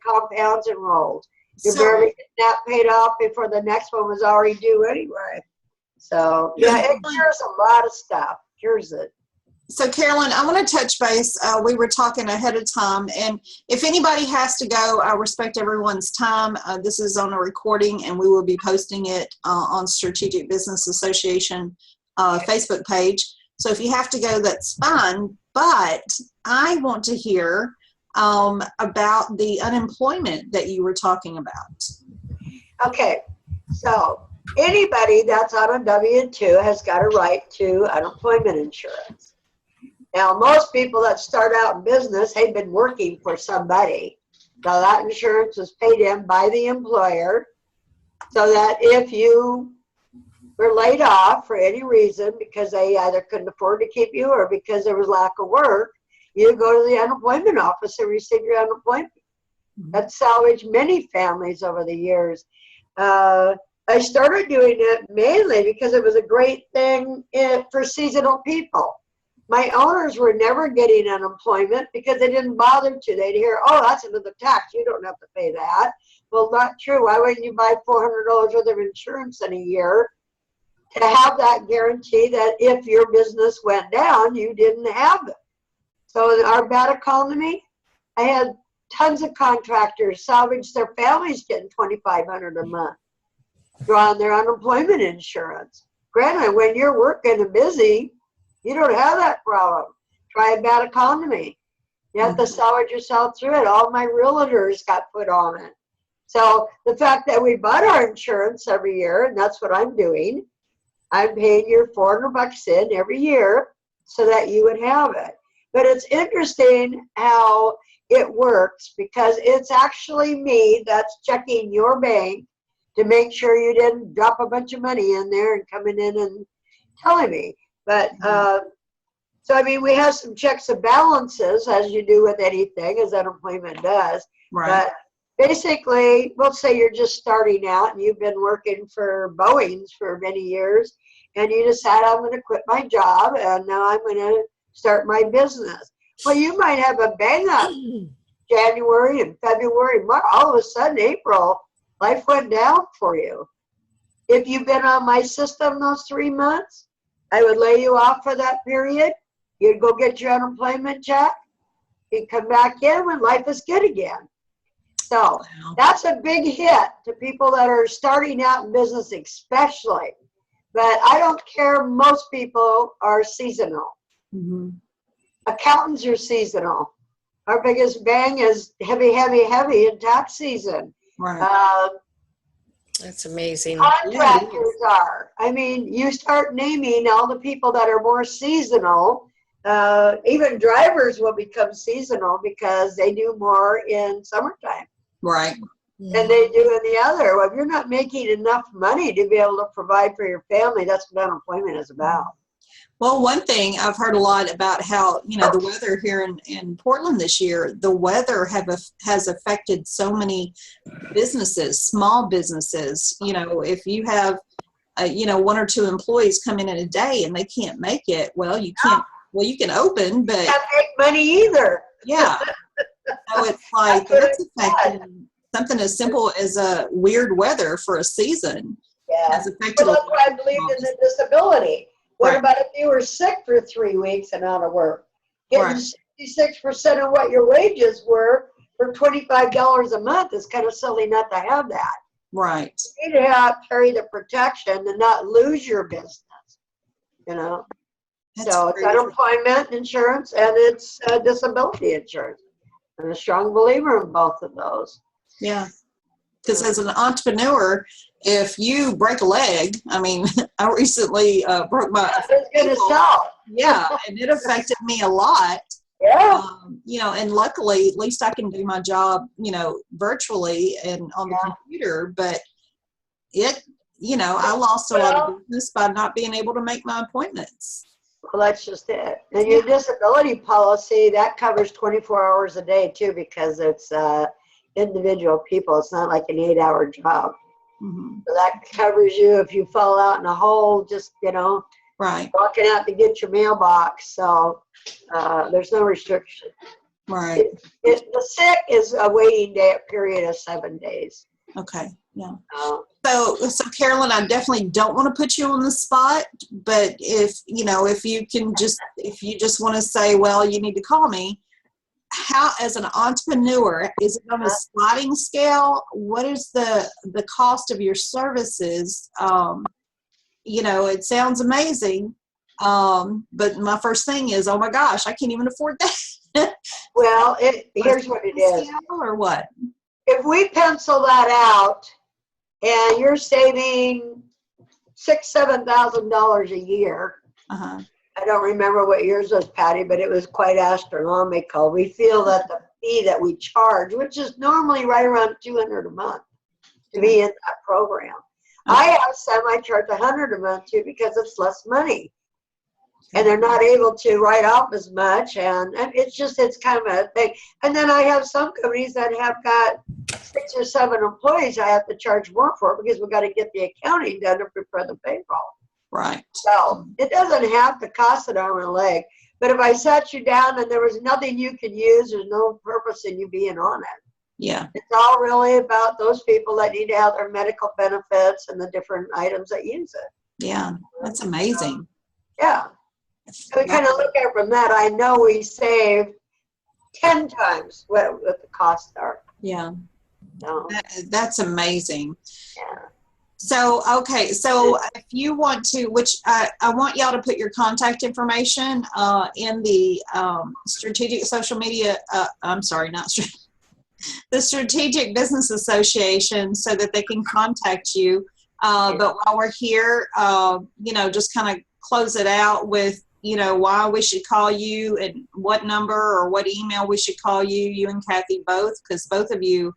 compounds and rolls. You're So- barely getting that paid off before the next one was already due anyway. So it cures a lot of stuff. Cures it. So Carolyn, I want to touch base. We were talking ahead of time, and if anybody has to go, I respect everyone's time. This is on a recording, and we will be posting it on Strategic Business Association Facebook page. So if you have to go, that's fine. But I want to hear about the unemployment that you were talking about. Okay, so anybody that's on a W-2 has got a right to unemployment insurance. Now, most people that start out in business have been working for somebody. Now, that insurance is paid in by the employer, so that if you were laid off for any reason because they either couldn't afford to keep you or because there was lack of work, you go to the unemployment office and receive your unemployment. That's salvaged many families over the years. I started doing it mainly because it was a great thing for seasonal people. My owners were never getting unemployment because they didn't bother to. They'd hear, oh, that's another tax. You don't have to pay that. Well, not true. Why wouldn't you buy $400 worth of insurance in a year to have that guarantee that if your business went down, you didn't have it? So in our bad economy, I had tons of contractors salvage their families getting $2,500 a month, drawing their unemployment insurance. Granted, when you're working and busy, you don't have that problem. Try a bad economy. You have to salvage yourself through it. All my realtors got put on it. So the fact that we bought our insurance every year, and that's what I'm doing, I'm paying your $400 in every year so that you would have it. But it's interesting how it works because it's actually me that's checking your bank to make sure you didn't drop a bunch of money in there and coming in and telling me. But so I mean, we have some checks and balances, as you do with anything, as unemployment does. Right. basically, we'll say you're just starting out and you've been working for Boeing's for many years, and you decide, I'm going to quit my job and now I'm going to start my business. Well, you might have a bang up January and February, March. All of a sudden, April, life went down for you. If you've been on my system those 3 months, I would lay you off for that period. You'd go get your unemployment check. You'd come back in when life is good again. So that's a big hit to people that are starting out in business especially. But I don't care, most people are seasonal. Mm-hmm. Accountants are seasonal. Our biggest bang is heavy in tax season. Right. That's amazing. Contractors are. I mean, you start naming all the people that are more seasonal. Even drivers will become seasonal because they do more in summertime. Right. And they do in the other. Well, if you're not making enough money to be able to provide for your family, that's what unemployment is about. Well, one thing I've heard a lot about how, the weather here in Portland this year, the weather has affected so many businesses, small businesses. If you have, 1 or 2 employees come in a day and they can't make it, well, you can't, you can open, but you can't make money either. Yeah. So it's like that's affecting something as simple as a weird weather for a season. Yeah. Has affected Well, that's why I believed in the disability. What Right. about if you were sick for 3 weeks and out of work? Getting Right. 66% of what your wages were for $25 a month is kind of silly not to have that. Right. You need to carry the protection and not lose your business, That's So it's crazy. unemployment insurance and it's disability insurance. I'm a strong believer in both of those. Yeah. Because as an entrepreneur, if you break a leg, I recently broke my It's going to ankle. sell. Yeah, and it affected me a lot. Yeah. And luckily, at least I can do my job, virtually and on the computer. But I lost a lot of business by not being able to make my appointments. Well, that's just it. And your disability policy, that covers 24 hours a day too, because it's individual people. It's not like an 8-hour job. Mm-hmm. So that covers you if you fall out in a hole, just, Right. walking out to get your mailbox. So there's no restriction. Right. The sick is a waiting period of 7 days. Okay. Yeah. Uh, So Carolyn, I definitely don't want to put you on the spot, but if you just want to say, well, you need to call me. How, as an entrepreneur, is it on a sliding scale? What is the cost of your services? It sounds amazing, but my first thing is, oh my gosh, I can't even afford that. well, here's what it is. Or what? If we pencil that out, and you're saving $6,000-7,000 a year. Uh-huh. I don't remember what yours was, Patty, but it was quite astronomical. We feel that the fee that we charge, which is normally right around $200 a month to be in that program. Okay. I have some I charge $100 a month too because it's less money. And they're not able to write off as much, and it's kind of a thing. And then I have some companies that have got 6 or 7 employees I have to charge more for because we've got to get the accounting done to prepare the payroll. Right. So it doesn't have to cost an arm and a leg. But if I sat you down and there was nothing you could use, there's no purpose in you being on it. Yeah. It's all really about those people that need to have their medical benefits and the different items that use it. Yeah. That's amazing. Yeah. So we kind of look at it from that. I know we save 10 times what the costs are. Yeah. So, That's amazing. yeah. So, okay. So if you want to, which I want y'all to put your contact information in the strategic social media, the Strategic Business Association so that they can contact you. But while we're here, just kind of close it out with, why we should call you and what number or what email we should call you, you and Kathy both, because both of you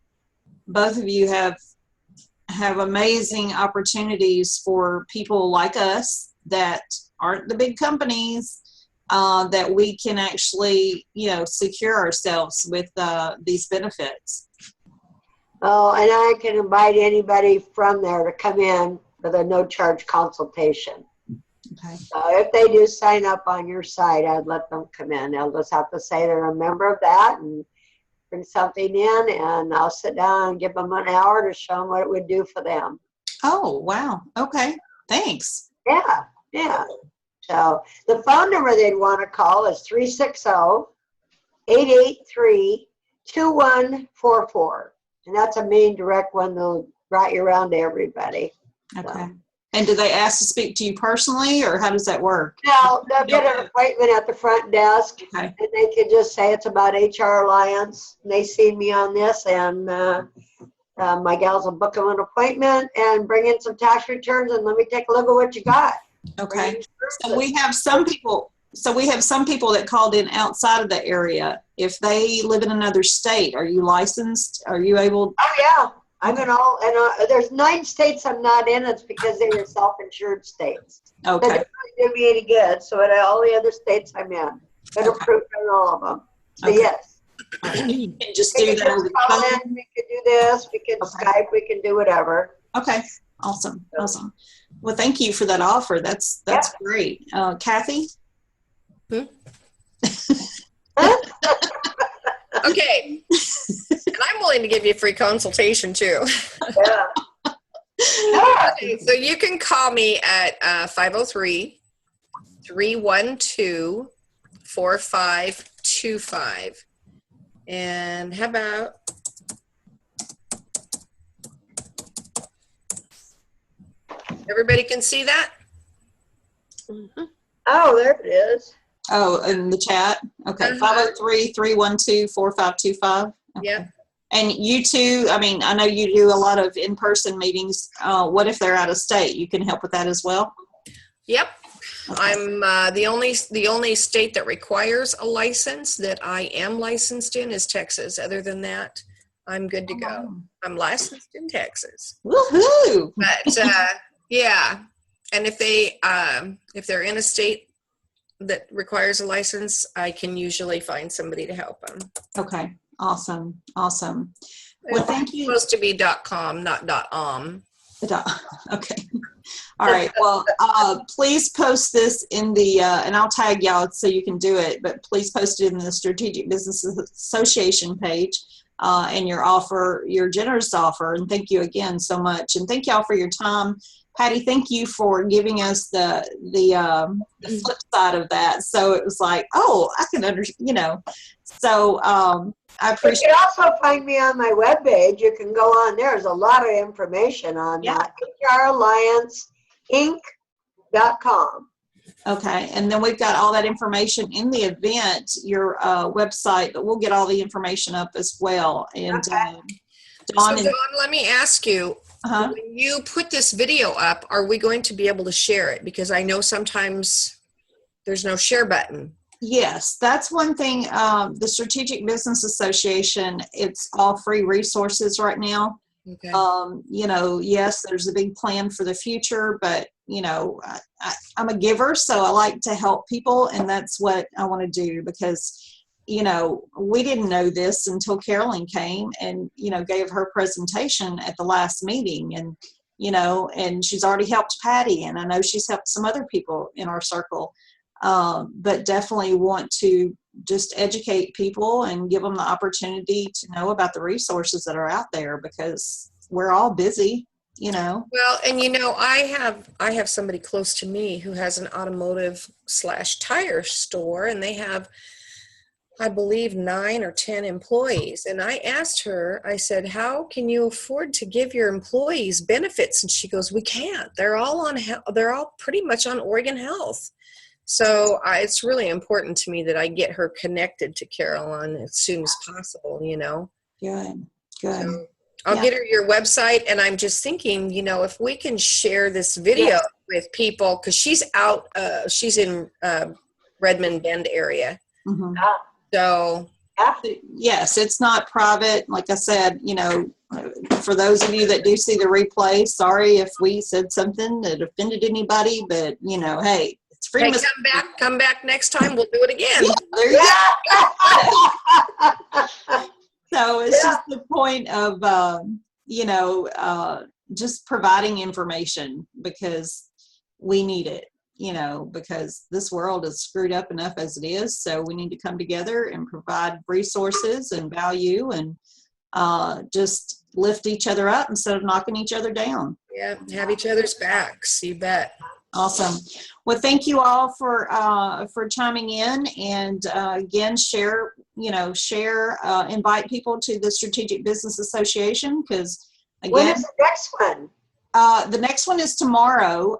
have amazing opportunities for people like us that aren't the big companies, that we can actually, secure ourselves with these benefits. Oh, and I can invite anybody from there to come in with a no-charge consultation. Okay. So if they do sign up on your site, I'd let them come in. They'll just have to say they're a member of that and bring something in, and I'll sit down and give them an hour to show them what it would do for them. Oh, wow. Okay. Thanks. Yeah, yeah. So the phone number they'd want to call is 360-883-2144. And that's a main direct one that'll route you around to everybody. Okay. So. And do they ask to speak to you personally, or how does that work? No, they'll get an appointment at the front desk, Okay. and they can just say it's about HR Alliance. And they see me on this, and my gals will book them an appointment and bring in some tax returns, and let me take a look at what you got. Okay. So we have some people. So we have some people that called in outside of the area. If they live in another state, are you licensed? Are you able? Oh yeah, I'm in all, and there's 9 states I'm not in. It's because they were self-insured states. Okay. That didn't really do me any good. So in all the other states I'm in, been Okay. approved in all of them. So Okay. yes, You can just we do can that over just the call phone. in. We can do this. We can Okay. Skype. We can do whatever. Okay. Awesome. Awesome. Well, thank you for that offer. That's great. Kathy? Okay. And I'm willing to give you a free consultation too. Yeah. Yeah. Okay, so you can call me at 503-312-4525. And how about everybody can see that? Mhm. Oh, there it is. Oh, in the chat? Okay. Uh-huh. 503-312-4525. Yeah. And you too, I mean, I know you do a lot of in-person meetings. What if they're out of state? You can help with that as well? Yep. Okay. I'm the only state that requires a license that I am licensed in is Texas. Other than that, I'm good to go. I'm licensed in Texas. Woohoo! But yeah, and if they're in a state that requires a license, I can usually find somebody to help them. Okay. Awesome. Awesome. Well, thank you. It's supposed to be .com, not .om. Okay. All right. Well, please post this in the, and I'll tag y'all so you can do it, but please post it in the Strategic Business Association page and your offer, your generous offer. And thank you again so much. And thank y'all for your time. Patty, thank you for giving us the flip side of that. So it was like, oh, I can understand, So I appreciate. You can also find me on my webpage. You can go on there. There's a lot of information on that. HRAllianceinc.com. Okay, and then we've got all that information in the event, your website, but we'll get all the information up as well. And Dawn, Dawn, let me ask you, uh-huh. when you put this video up, are we going to be able to share it? Because I know sometimes there's no share button. Yes, that's one thing. The Strategic Business Association, it's all free resources right now. Okay. Yes, there's a big plan for the future, but I'm a giver, so I like to help people, and that's what I want to do because, we didn't know this until Carolyn came and, gave her presentation at the last meeting, and, and she's already helped Patty, and I know she's helped some other people in our circle. But definitely want to just educate people and give them the opportunity to know about the resources that are out there because we're all busy, Well, and I have somebody close to me who has an automotive/tire store, and they have, I believe, 9 or 10 employees. And I asked her, I said, how can you afford to give your employees benefits? And she goes, we can't. They're all pretty much on Oregon Health. So it's really important to me that I get her connected to Carolyn as soon as possible, Good. So I'll get her your website, and I'm just thinking, if we can share this video with people, because she's out, she's in Redmond Bend area. Mm-hmm. So yes, it's not private. Like I said, for those of you that do see the replay, sorry if we said something that offended anybody, but hey. Hey, come back next time. We'll do it again. Yeah, there you go. So it's just the point of, just providing information because we need it, because this world is screwed up enough as it is. So we need to come together and provide resources and value and just lift each other up instead of knocking each other down. Yeah, have each other's backs. You bet. Awesome. Well, thank you all for chiming in, and again, invite people to the Strategic Business Association, because again, when is the next one? The next one is tomorrow.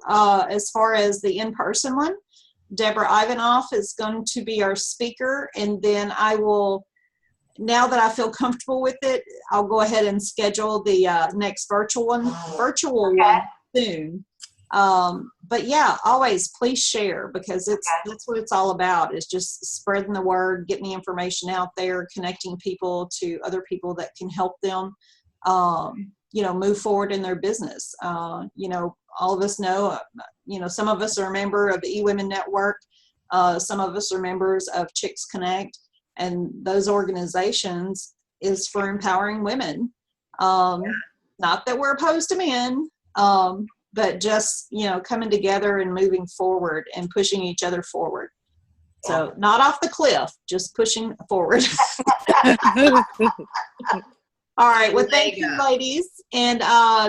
As far as the in-person one, Deborah Ivanoff is going to be our speaker, and then I will, now that I feel comfortable with it, I'll go ahead and schedule the next virtual one soon. But yeah, always please share, because that's what it's all about, is just spreading the word, getting the information out there, connecting people to other people that can help them, move forward in their business. All of us know, some of us are a member of the eWomen Network. Some of us are members of Chicks Connect, and those organizations is for empowering women. Not that we're opposed to men, but just, coming together and moving forward and pushing each other forward. So not off the cliff, just pushing forward. All right. Well, thank you, ladies. And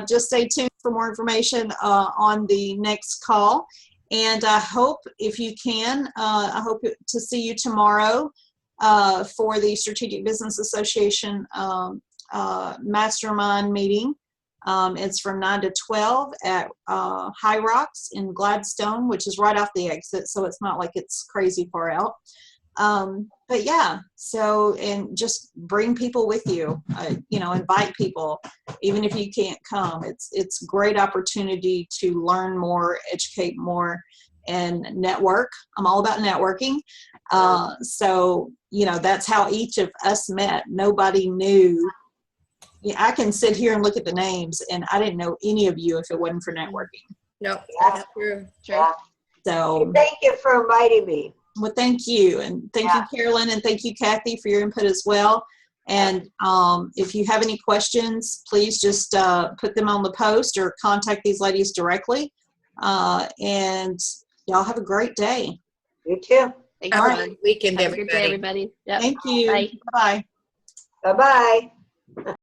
just stay tuned for more information on the next call. And I hope, if you can, I hope to see you tomorrow for the Strategic Business Association Mastermind meeting. It's from 9 to 12 at High Rocks in Gladstone, which is right off the exit, so it's not like it's crazy far out. But yeah, so, and just bring people with you, invite people, even if you can't come. It's a great opportunity to learn more, educate more, and network. I'm all about networking. So, that's how each of us met. Nobody knew. Yeah, I can sit here and look at the names, and I didn't know any of you if it wasn't for networking. No, that's true. Yeah. So Thank you for inviting me. well, thank you. And thank you, Carolyn, and thank you, Kathy, for your input as well. And if you have any questions, please just put them on the post or contact these ladies directly. And y'all have a great day. You too. Thanks, Have a Ron. good weekend, Have a good day, everybody. everybody. Yep. Thank you. Bye. Bye-bye. Bye-bye.